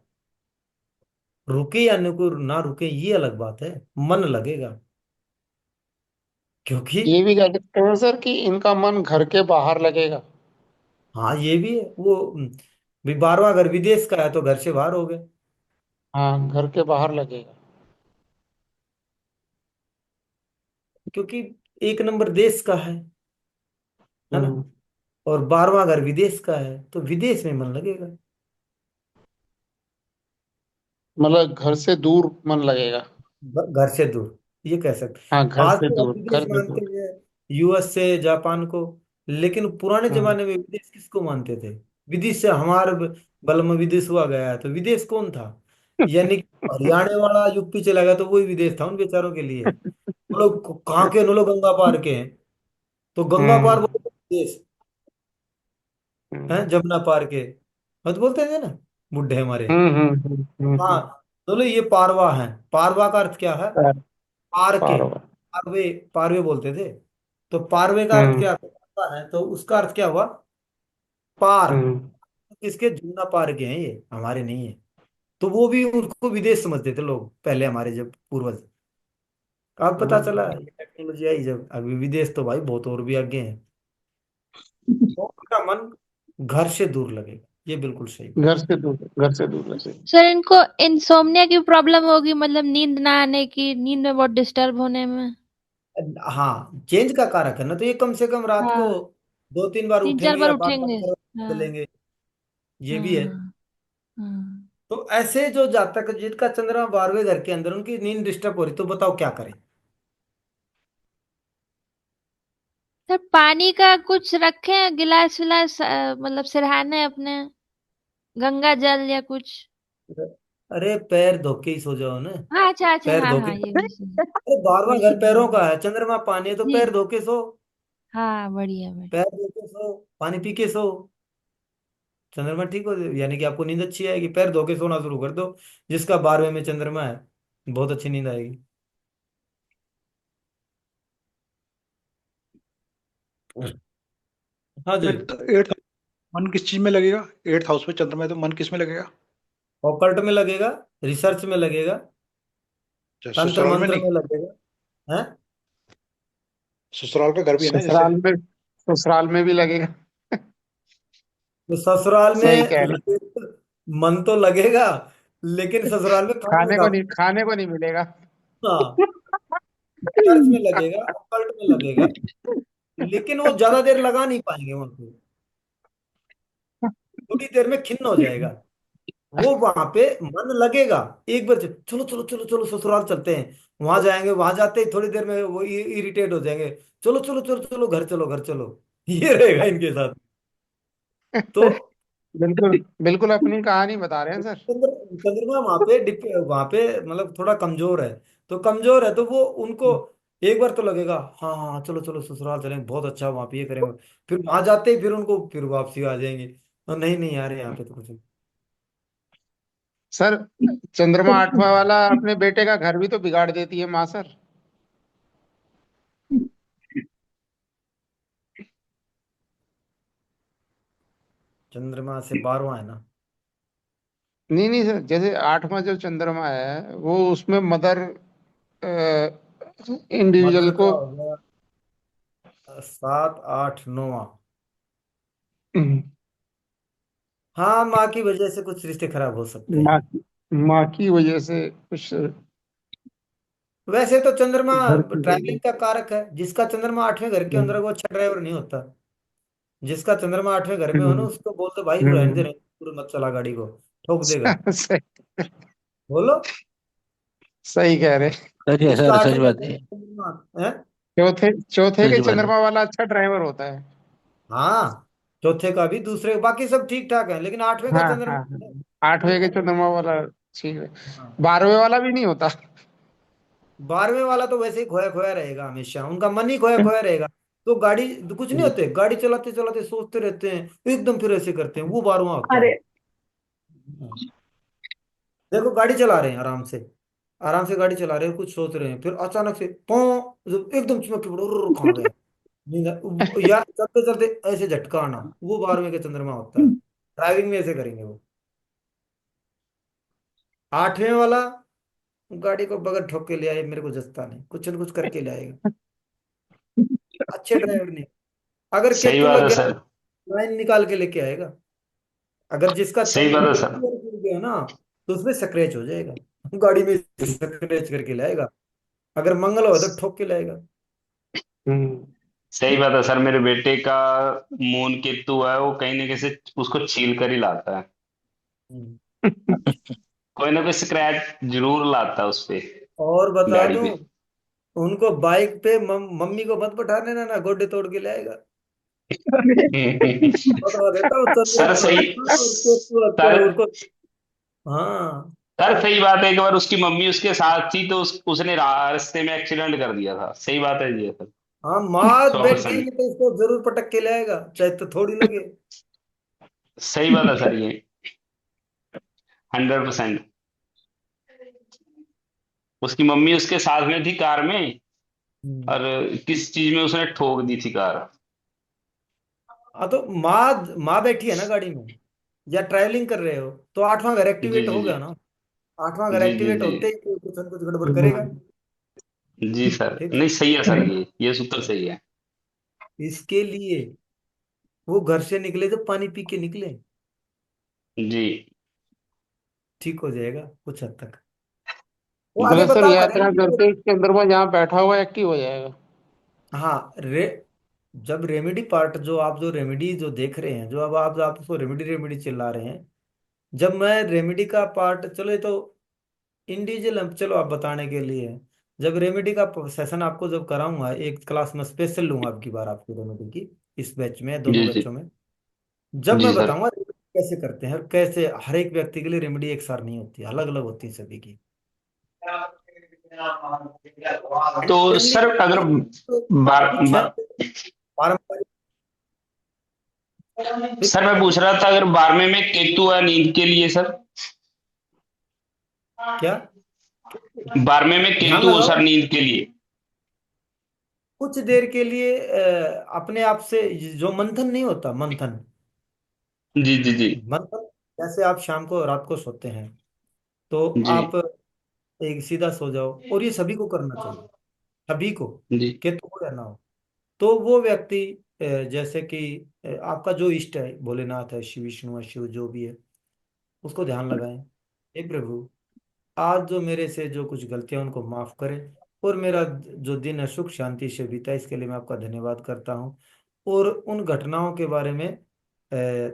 रुके या ना रुके ये अलग बात है, मन लगेगा, क्योंकि ये भी कह सकते हैं सर कि इनका मन घर के बाहर लगेगा। हाँ ये भी है, वो भी 12वां घर विदेश का है तो घर से बाहर हो गए, हाँ, घर के बाहर लगेगा। क्योंकि एक नंबर देश का है ना, हम्म। और 12वां घर विदेश का है तो विदेश में मन लगेगा। मतलब घर से दूर मन लगेगा। घर से दूर, ये कह सकते। हाँ, घर आज से तो हम दूर, विदेश घर से मानते दूर। हैं यूएस से जापान को, लेकिन पुराने हम्म। जमाने में विदेश किसको मानते थे? विदेश से हमारे बल में विदेश हुआ गया है, तो विदेश कौन था? यानी कि हरियाणा वाला यूपी चला गया तो वही विदेश था उन बेचारों के लिए। वो लोग कहाँ के हैं? वो लोग गंगा पार के हैं, तो गंगा पार हम्म। बोलते हैं विदेश है, हम्म। जमुना पार के, हम तो बोलते हैं ना बुढ़े हमारे। हम्म। हाँ, बोलो ये पारवा है। पारवा का अर्थ क्या है? पार पार के, पार होगा। पारवे, पारवे बोलते थे। तो पारवे का अर्थ हम्म। क्या है? तो उसका अर्थ क्या हुआ? पार। हम्म। किसके? जमुना पार के हैं, ये हमारे नहीं है। तो वो भी उनको विदेश समझते थे लोग पहले, हमारे जब पूर्वज। अब पता चला हम्म। ये टेक्नोलॉजी आई जब, अभी विदेश तो भाई बहुत और भी आगे हैं। तो उनका मन घर से दूर लगेगा, ये बिल्कुल सही बात। घर से दूर, घर से दूर लगेगा। सर इनको इंसोम्निया की प्रॉब्लम होगी, मतलब नींद ना आने की, नींद में बहुत डिस्टर्ब होने में। हाँ, चेंज का कारक है ना, तो ये कम से कम रात को हाँ, 2-3 बार 3-4 उठेंगे बार या बार बार उठेंगे। हाँ। बदलेंगे, ये भी है। हाँ। हाँ। तो ऐसे जो जातक जिनका चंद्रमा 12वें घर के अंदर, उनकी नींद डिस्टर्ब हो रही, तो बताओ क्या करें? सर पानी का कुछ रखें, गिलास विलास, मतलब सिरहाने अपने, गंगा जल या कुछ। अरे पैर धो के ही सो जाओ ना, हाँ, अच्छा अच्छा, पैर हाँ धो के। हाँ, ये भी सही। अरे 12वां ये घर सही पैरों है। का है, चंद्रमा पानी है, तो जी। पैर धो के सो, हाँ, बढ़िया बढ़िया। पैर धो के सो, पानी पी के सो। चंद्रमा ठीक हो, यानी कि आपको नींद अच्छी आएगी, पैर धो के सोना शुरू कर दो। जिसका 12वें में चंद्रमा है, बहुत अच्छी नींद आएगी। हाँ जी। एट एट मन किस चीज में लगेगा? 8th हाउस में चंद्रमा है तो मन किस में लगेगा? ऑकल्ट में लगेगा, रिसर्च में लगेगा, अच्छा, तंत्र ससुराल में मंत्र नहीं? में लगेगा। है। ससुराल का घर भी है ना जैसे। ससुराल में भी लगेगा। तो ससुराल सही में कह रहे। लगेगा, मन तो लगेगा, लेकिन ससुराल में खाने का। खाने को नहीं मिलेगा। हाँ, चर्च में लगेगा, ऑकल्ट में लगेगा, लेकिन वो ज्यादा देर लगा नहीं पाएंगे वहां पे, थोड़ी देर में खिन्न हो जाएगा। वो वहां पे मन लगेगा, एक बार चलो चलो चलो चलो ससुराल चलते हैं, वहां जाएंगे, वहां जाते ही थोड़ी देर में वो इरिटेट हो जाएंगे, चलो चलो चलो चलो घर चलो घर चलो। ये रहेगा इनके साथ। तो बिल्कुल बिल्कुल अपनी कहानी बता रहे हैं सर। चंद्रमा वहां पे मतलब थोड़ा कमजोर है। तो कमजोर है तो वो उनको एक बार तो लगेगा, हाँ हाँ हाँ, चलो चलो ससुराल चलेंगे, बहुत अच्छा वहां पे ये करेंगे। फिर वहां जाते ही फिर उनको फिर वापसी आ जाएंगे, और नहीं नहीं यार यहाँ पे तो कुछ नहीं। सर, चंद्रमा 8वां वाला अपने बेटे का घर भी तो बिगाड़ देती है माँ सर। चंद्रमा से 12वां है ना। नहीं नहीं सर, जैसे 8वां जो चंद्रमा है वो उसमें मदर इंडिविजुअल मदर का को। हो गया 7 8 9। हाँ, माँ की वजह से कुछ रिश्ते खराब हो सकते माँ हैं। की माँ की वजह से कुछ वैसे तो चंद्रमा घर की ट्रैवलिंग का कारक है, जिसका चंद्रमा 8वें घर के अंदर है, वो अच्छा ड्राइवर नहीं होता। जिसका चंद्रमा 8वें घर में हो ना, हम्म, उसको बोलते भाई रहने दे हम्म, रहने दे, पूरा मत चला गाड़ी को, ठोक देगा। सही बोलो। सही कह रहे। सच है जिसका सर, सच 8वें घर बात में है। चंद्रमा है। चौथे चौथे सच के बात है। चंद्रमा वाला अच्छा ड्राइवर होता है। हाँ, चौथे का भी, दूसरे बाकी सब ठीक ठाक है, लेकिन 8वें का हाँ चंद्रमा हाँ है, हाँ, वो 8वें के खतरनाक। चंद्रमा वाला ठीक है। हाँ, 12वें वाला भी नहीं होता। 12वें वाला तो वैसे ही खोया खोया रहेगा, हमेशा उनका मन ही खोया खोया रहेगा। तो गाड़ी कुछ नहीं होते, गाड़ी चलाते चलाते सोचते रहते हैं, एकदम फिर ऐसे करते हैं, वो 12वां होता है। अरे देखो गाड़ी चला रहे हैं आराम से गाड़ी चला रहे हैं, कुछ सोच रहे हैं, फिर अचानक से पौ, जब एकदम चमक के पड़ो, कहाँ गए। या चलते चलते ऐसे झटका आना, वो 12वें का चंद्रमा होता है। ड्राइविंग में ऐसे करेंगे वो। 8वें वाला गाड़ी को बगल ठोक के ले आए, मेरे को जचता नहीं, कुछ न कुछ करके ले आएगा, अच्छे ड्राइवर नहीं। अगर सही केतु बात लग है गया, सर। लाइन निकाल के लेके आएगा। अगर जिसका सही बात है चंद्रमा सर। जुड़ गया ना, तो उसमें स्क्रैच हो जाएगा, गाड़ी में स्क्रैच करके लाएगा। अगर मंगल हो तो ठोक के लाएगा। हम्म। सही बात है सर, मेरे बेटे का मून केतु है, वो कहीं ना कहीं से उसको छील कर ही लाता है। हम्म। कोई ना कोई स्क्रैच जरूर लाता है उस पे, और बता गाड़ी दूं, पे। उनको बाइक पे मम्मी को मत बैठाने ना, ना गोड्डे तोड़ के लाएगा। बता देता हूँ, सर चंद्रमा सही अच्छा और केतु अच्छा सर है उनको। हाँ। सर सही बात है, एक बार उसकी मम्मी उसके साथ थी तो उसने रास्ते में एक्सीडेंट कर दिया था। सही बात है जी सर। हाँ, माँ सौ बैठ परसेंट गई तो उसको जरूर पटक के लाएगा, चाहे तो थोड़ी लगे। सही बात है सर, ये 100%। उसकी मम्मी उसके साथ में थी कार में, हम्म। और किस चीज में उसने ठोक दी थी कार। हाँ, तो माँ माँ बैठी है ना गाड़ी में, या ट्रैवलिंग कर रहे हो, तो 8वां घर जी एक्टिवेट जी हो जी। गया ना। 8वां घर जी जी एक्टिवेट जी। होते ही कोई कुछ न कुछ गड़बड़ करेगा। हम्म। जी सर, ठीक नहीं है। सही है सर, ये सूत्र सही है। इसके लिए वो घर से निकले तो पानी पी के निकले, जी। ठीक हो जाएगा कुछ हद तक। वो आगे मतलब सर बता रहे यात्रा हैं। करते चंद्रमा जहाँ बैठा हुआ एक्टिव हो जाएगा। हाँ, जब रेमेडी पार्ट, जो रेमेडी जो देख रहे हैं, जो अब आप उसको रेमेडी रेमेडी चिल्ला रहे हैं, जब मैं रेमेडी का पार्ट, चलो ये तो इंडिविजुअल, चलो आप बताने के लिए है। जब रेमेडी का सेशन आपको जब कराऊंगा, एक क्लास में स्पेशल लूंगा आपकी बार, आपकी रेमेडी की, इस बैच में, दोनों जी जी। बैचों में, जब जी मैं सर। बताऊंगा remedy कैसे करते हैं, और कैसे हर एक व्यक्ति के लिए रेमेडी एक सार नहीं होती, अलग अलग होती है सभी की। तो फैमिली सर अगर कुछ बार, है बार, पारंपरिक। सर मैं पूछ रहा था, अगर 12वें में केतु है नींद के लिए सर, क्या 12वें में ध्यान केतु हो लगाओ सर नींद के लिए। कुछ देर के लिए अपने आप से, जो मंथन नहीं होता, मंथन जी जी जी। मंथन, जैसे आप शाम को रात को सोते हैं तो जी आप एक सीधा सो जाओ, और ये सभी को करना चाहिए, सभी को, जी केतु को या ना हो। तो वो व्यक्ति जैसे कि आपका जो इष्ट है, भोलेनाथ है, शिव विष्णु है, शिव जो भी है, उसको ध्यान लगाएं। हे प्रभु, आज जो मेरे से जो कुछ गलतियां उनको माफ करें, और मेरा जो दिन है सुख शांति से बीता, इसके लिए मैं आपका धन्यवाद करता हूँ। और उन घटनाओं के बारे में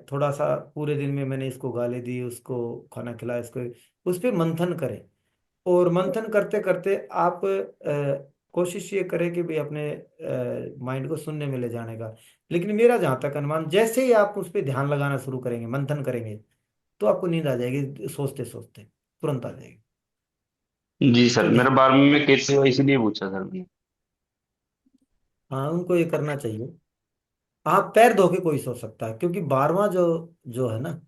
थोड़ा सा, पूरे दिन में मैंने इसको गाली दी, उसको खाना खिलाया, इसको, उस पर मंथन करें। और मंथन करते करते आप कोशिश ये करें कि भाई अपने माइंड को शून्य में ले जाने का। लेकिन मेरा जहाँ तक अनुमान, जैसे ही आप उस पर ध्यान लगाना शुरू करेंगे, मंथन करेंगे, तो आपको नींद आ जाएगी, सोचते सोचते तुरंत आ जाएगी। जी तो सर, मेरा ध्यान, 12वें में केतु है इसलिए पूछा सर मैंने। हाँ उनको ये करना चाहिए। आप पैर धो के कोई सो सकता है, क्योंकि 12वां जो जो है ना,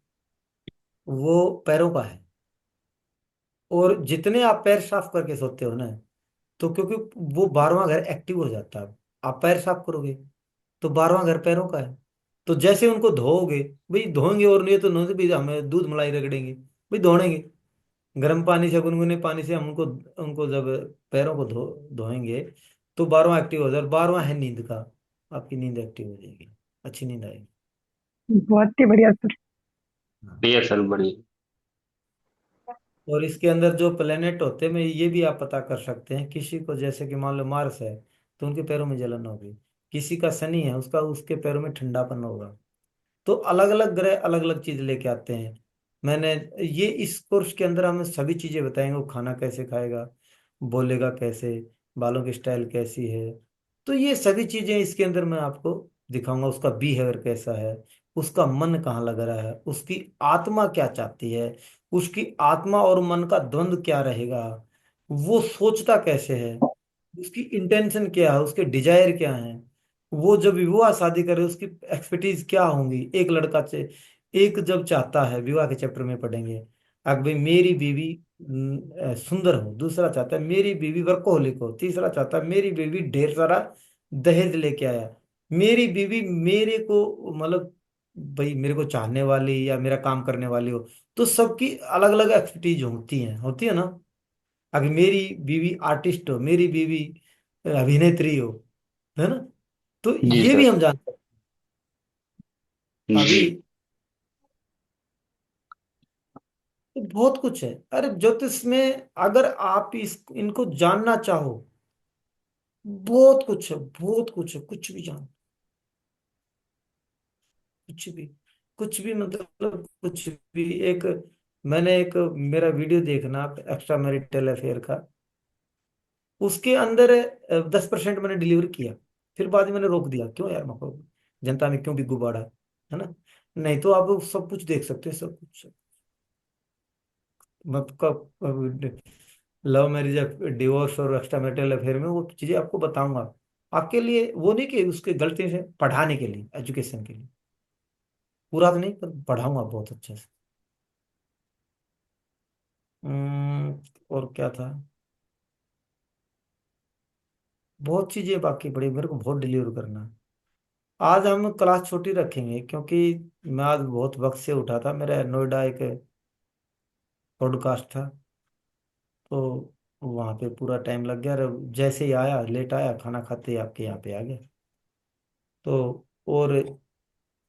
वो पैरों का है। और जितने आप पैर साफ करके सोते हो ना, तो क्योंकि वो 12वां घर एक्टिव हो जाता है, आप पैर साफ करोगे तो 12वां घर पैरों का है। तो जैसे उनको धोओगे, भाई धोएंगे, और नहीं तो नहीं तो भाई हमें दूध मलाई रगड़ेंगे, भाई धोएंगे गर्म पानी से, गुनगुने पानी से हम उनको, उनको जब पैरों को धोएंगे, तो 12वां एक्टिव हो जाए। और 12वां है नींद का, आपकी नींद एक्टिव हो जाएगी, अच्छी नींद आएगी। बहुत ही बढ़िया सर। हाँ। बढ़िया सर बढ़िया। और इसके अंदर जो प्लेनेट होते हैं, में ये भी आप पता कर सकते हैं। किसी को जैसे कि मान लो मार्स है, तो उनके पैरों में जलन होगी। किसी का शनि है, उसका, उसके पैरों में ठंडापन होगा। तो अलग अलग ग्रह अलग अलग चीज लेके आते हैं। मैंने ये इस कोर्स के अंदर हमें सभी चीजें बताएंगे, वो खाना कैसे खाएगा, बोलेगा कैसे, बालों की स्टाइल कैसी है। तो ये सभी चीजें इसके अंदर मैं आपको दिखाऊंगा। उसका बिहेवियर कैसा है, उसका मन कहाँ लग रहा है, उसकी आत्मा क्या चाहती है, उसकी आत्मा और मन का द्वंद्व क्या रहेगा, वो सोचता कैसे है, उसकी इंटेंशन क्या है, उसके डिजायर क्या है, वो जब विवाह शादी करे उसकी एक्सपर्टीज क्या होंगी। एक लड़का से, एक जब चाहता है, विवाह के चैप्टर में पढ़ेंगे, अब भाई मेरी बीवी सुंदर हो, दूसरा चाहता है मेरी बीवी वर्कोहलिक हो, तीसरा चाहता है मेरी बीवी ढेर सारा दहेज लेके आया, मेरी बीवी मेरे को मतलब भाई मेरे को चाहने वाली या मेरा काम करने वाली हो। तो सबकी अलग अलग एक्सपर्टीज होती है ना। अगर मेरी बीवी आर्टिस्ट हो, मेरी बीवी अभिनेत्री हो, है ना, तो जी ये भी सर। हम जान सकते हैं। अभी जी तो बहुत कुछ है, अरे ज्योतिष में, अगर आप इस इनको जानना चाहो, बहुत कुछ है, बहुत कुछ है, कुछ भी जान, कुछ भी, कुछ भी मतलब कुछ भी। एक, मैंने एक, मेरा वीडियो देखना आप, एक्स्ट्रा मैरिटल अफेयर का, उसके अंदर 10% मैंने डिलीवर किया। फिर बाद में मैंने रोक दिया, क्यों यार, मेरे को जनता में क्यों भी गुबाड़ा, है ना। नहीं तो आप सब कुछ देख सकते हैं, सब कुछ। मतलब लव मैरिज, डिवोर्स और एक्स्ट्रा मैरिटल अफेयर में वो चीजें आपको बताऊंगा, आपके लिए, वो नहीं कि उसके गलती से, पढ़ाने के लिए, एजुकेशन के लिए। पूरा तो नहीं, पर पढ़ाऊंगा बहुत अच्छे से। और क्या था, बहुत चीजें बाकी पड़ी, मेरे को बहुत डिलीवर करना है। आज हम क्लास छोटी रखेंगे, क्योंकि मैं आज बहुत वक्त से उठा था, मेरा नोएडा एक पॉडकास्ट था, तो वहां पे पूरा टाइम लग गया। और जैसे ही आया, लेट आया, खाना खाते ही आपके यहाँ पे आ गया। तो और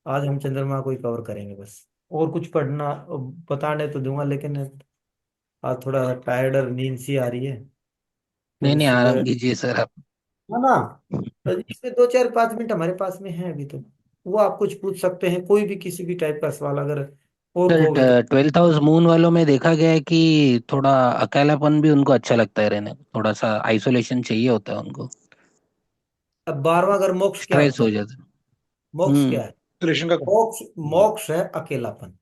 आज हम चंद्रमा को ही कवर करेंगे बस। और कुछ पढ़ना बताने तो दूंगा, लेकिन आज थोड़ा टायर्ड और नींद सी आ रही है, नहीं फिर नहीं, सुबह, आराम कीजिए सर आप। है ना। तो इसमें 2 4 5 मिनट हमारे पास में है अभी, तो वो आप कुछ पूछ सकते हैं, कोई भी किसी भी टाइप का सवाल अगर और सर कहोगे तो। 12th हाउस मून वालों में देखा गया है कि थोड़ा अकेलापन भी उनको अच्छा लगता है रहने को, थोड़ा सा आइसोलेशन चाहिए होता है उनको। अब 12वां घर मोक्ष क्या स्ट्रेस होता हो है, जाता है। मोक्ष क्या है, रिलेशन का। मोक्ष, मोक्ष है अकेलापन,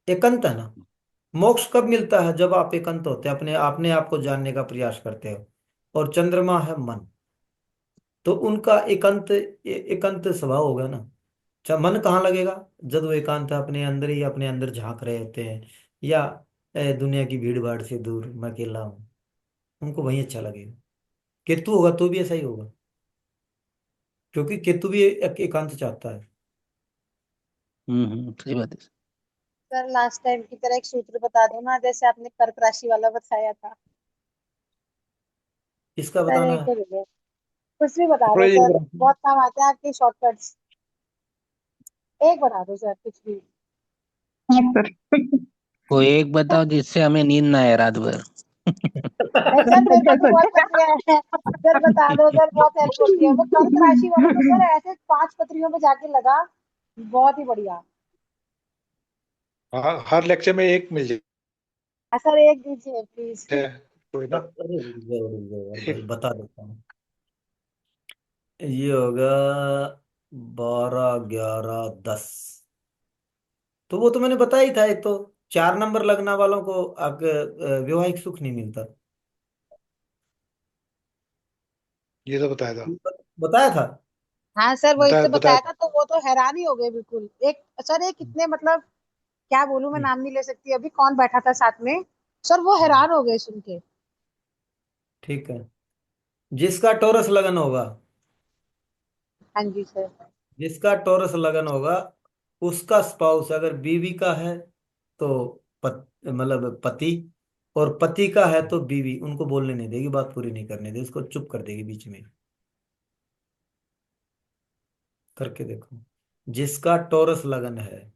एकांत है ना। मोक्ष कब मिलता है, जब आप एकांत होते हैं, अपने आप को जानने का प्रयास करते हो। और चंद्रमा है मन, तो उनका एकांत, एकांत स्वभाव होगा ना। मन कहाँ लगेगा? जब वो एकांत अपने अंदर ही अपने अंदर झांक रहे होते हैं, या दुनिया की भीड़ भाड़ से दूर मैं अकेला हूँ, उनको वही अच्छा लगेगा। केतु होगा तो भी ऐसा ही होगा, क्योंकि केतु भी एकांत चाहता है। सही बात है। सर लास्ट टाइम की तरह एक सूत्र बता दो ना, जैसे आपने कर्क राशि वाला बताया था। इसका सर बताना एक है। तो दे दो, कुछ भी बता दो थोड़ा ये सर, बहुत काम आते हैं आपके शॉर्टकट्स। एक बता दो सर, कुछ भी। हाँ सर। कोई एक बताओ जिससे हमें नींद ना आए रात भर। नहीं सर, मेरे पास तो बहुत पत्रियां हैं। सर बता दो सर, बहुत हेल्प होती है। वो कर्क राशि वाला तो सर ऐसे 5 पत्रियों पे जाके लगा, बहुत ही बढ़िया। हर लेक्चर में एक मिल हाँ सर, एक दीजिए प्लीज। जाए कोई ना। अरे रुक जाओ यार भाई, बता देता हूँ। ये होगा 12, 11, 10। तो वो तो मैंने बताया ही था, एक तो 4 नंबर लगने वालों को वैवाहिक सुख नहीं मिलता। ये तो बताया था। बताया था। हाँ सर, वो बताया इससे बताया बताया था तो वो तो हैरान ही हो गए बिल्कुल। एक सर, एक कितने मतलब, क्या बोलूं, मैं नाम नहीं ले सकती अभी, कौन बैठा था साथ में। सर वो हैरान हो गए सुन के। ठीक है। जिसका टोरस लगन होगा, हाँ जी सर। जिसका टोरस लगन होगा, उसका स्पाउस अगर बीवी का है तो मतलब पति, और पति का है तो बीवी उनको बोलने नहीं देगी, बात पूरी नहीं करने देगी, उसको चुप कर देगी बीच में। करके देखो। जिसका टोरस लगन है,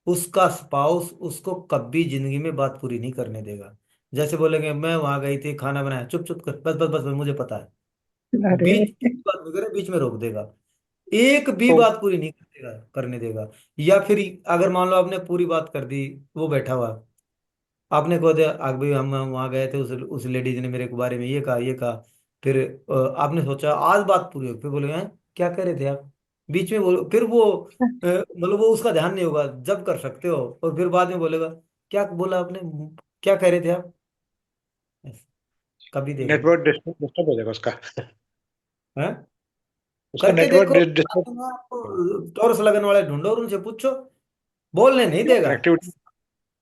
उसका स्पाउस उसको कभी जिंदगी में बात पूरी नहीं करने देगा। जैसे बोलेंगे मैं वहां गई थी खाना बनाया, चुप चुप कर, बस बस बस बस, मुझे पता है। अरे बीच एक बात नहीं करे, बीच में रोक देगा। एक भी तो बात पूरी नहीं करने देगा। या फिर अगर मान लो आपने पूरी बात कर दी, वो बैठा हुआ, आपने कह दिया आग भाई हम वहां गए थे, उस लेडीज ने मेरे के बारे में ये कहा ये कहा। फिर आपने सोचा आज बात पूरी होगी, फिर बोलेंगे "हैं? क्या कह रहे थे आप?" बीच में बोलो, फिर वो मतलब वो उसका ध्यान नहीं होगा जब कर सकते हो, और फिर बाद में बोलेगा क्या बोला आपने, क्या कह रहे थे आप। कभी देख लो। नेटवर्क डिस्टर्ब हो जाएगा उसका। है। उसका करके नेटवर्क देखो। डिस्टर्ब। टॉर्च लगन वाले ढूंढो और उनसे पूछो, बोलने नहीं देगा। कनेक्टिविटी,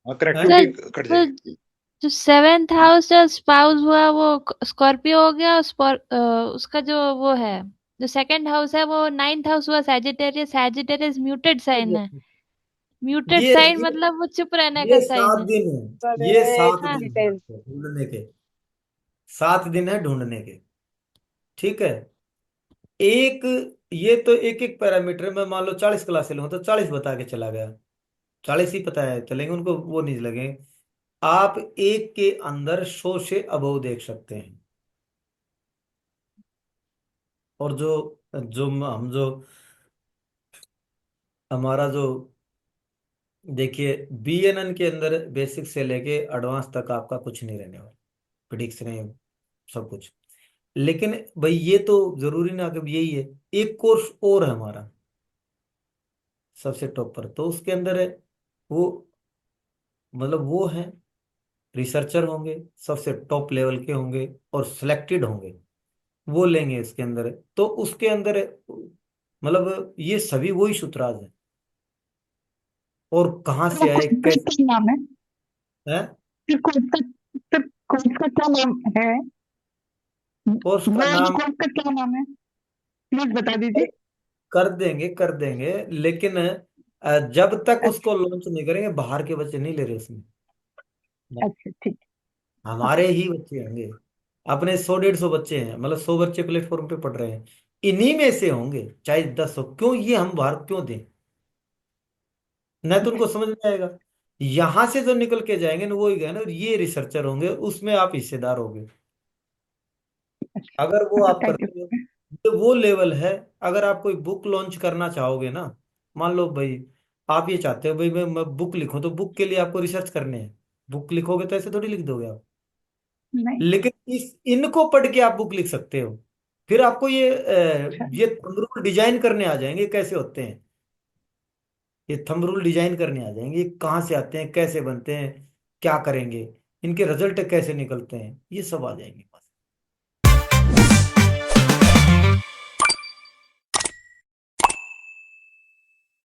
हाँ हैं? सर कनेक्टिविटी कट वो जाएगी। जो 7th हाउस जो स्पाउस हुआ वो स्कॉर्पियो हो गया, उसका जो वो है, जो 2nd हाउस है वो 9th हाउस हुआ सैजिटेरियस। सैजिटेरियस म्यूटेड साइन है। म्यूटेड साइन ये मतलब वो चुप रहने का ये साइन सात है। दिन सर है, ये सात एक हाँ। दिन डिटेल। है ढूंढने के। 7 दिन है ढूंढने के। ठीक है। एक, ये तो एक एक पैरामीटर में मान लो 40 क्लास लूँ तो 40 बता के चला गया। 40 ही पता है चलेंगे उनको, वो नहीं लगे। आप एक के अंदर 100 से अबव देख सकते हैं। और जो जो हम जो हमारा जो देखिए, बीएनएन के अंदर बेसिक से लेके एडवांस तक आपका कुछ नहीं रहने वाला, प्रिडिक्शन है सब कुछ। लेकिन भाई ये तो जरूरी ना कि यही है, एक कोर्स और है हमारा सबसे टॉप पर, तो उसके अंदर है वो, मतलब वो है रिसर्चर होंगे, सबसे टॉप लेवल के होंगे और सिलेक्टेड होंगे, वो लेंगे इसके अंदर। तो उसके अंदर मतलब ये सभी वही सूत्राज हैं, और कहाँ से आए कैसे क्या नाम है? है। फिर कोर्स का क्या नाम है? कोर्स का वो नाम कोर्स का क्या नाम है, प्लीज बता कर, दीजिए। कर देंगे, लेकिन जब तक अच्छा उसको लॉन्च नहीं करेंगे बाहर के बच्चे नहीं ले रहे उसमें। अच्छा ठीक है। हमारे ही बच्चे होंगे। अपने 100 150 बच्चे हैं, मतलब 100 बच्चे प्लेटफॉर्म पे पढ़ रहे हैं, इन्हीं में से होंगे, चाहे 10 हो। क्यों ये हम बाहर क्यों दें? न तो उनको समझ में आएगा। यहां से जो निकल के जाएंगे ना वो ही गए ना, और ये रिसर्चर होंगे, उसमें आप हिस्सेदार होंगे अगर वो आप थैंक यू। करते हो। ये वो लेवल है। अगर आप कोई बुक लॉन्च करना चाहोगे ना, मान लो भाई आप ये चाहते हो भाई मैं बुक लिखूं, तो बुक के लिए आपको रिसर्च करने हैं। बुक लिखोगे तो ऐसे थोड़ी लिख दोगे आप। नहीं। लेकिन इस इनको पढ़ के आप बुक लिख सकते हो। फिर आपको अच्छा ये थंब रूल डिजाइन करने आ जाएंगे कैसे होते हैं। ये थंब रूल डिजाइन करने आ जाएंगे, ये कहाँ से आते हैं, कैसे बनते हैं, क्या करेंगे, इनके रिजल्ट कैसे निकलते हैं, ये सब आ जाएंगे।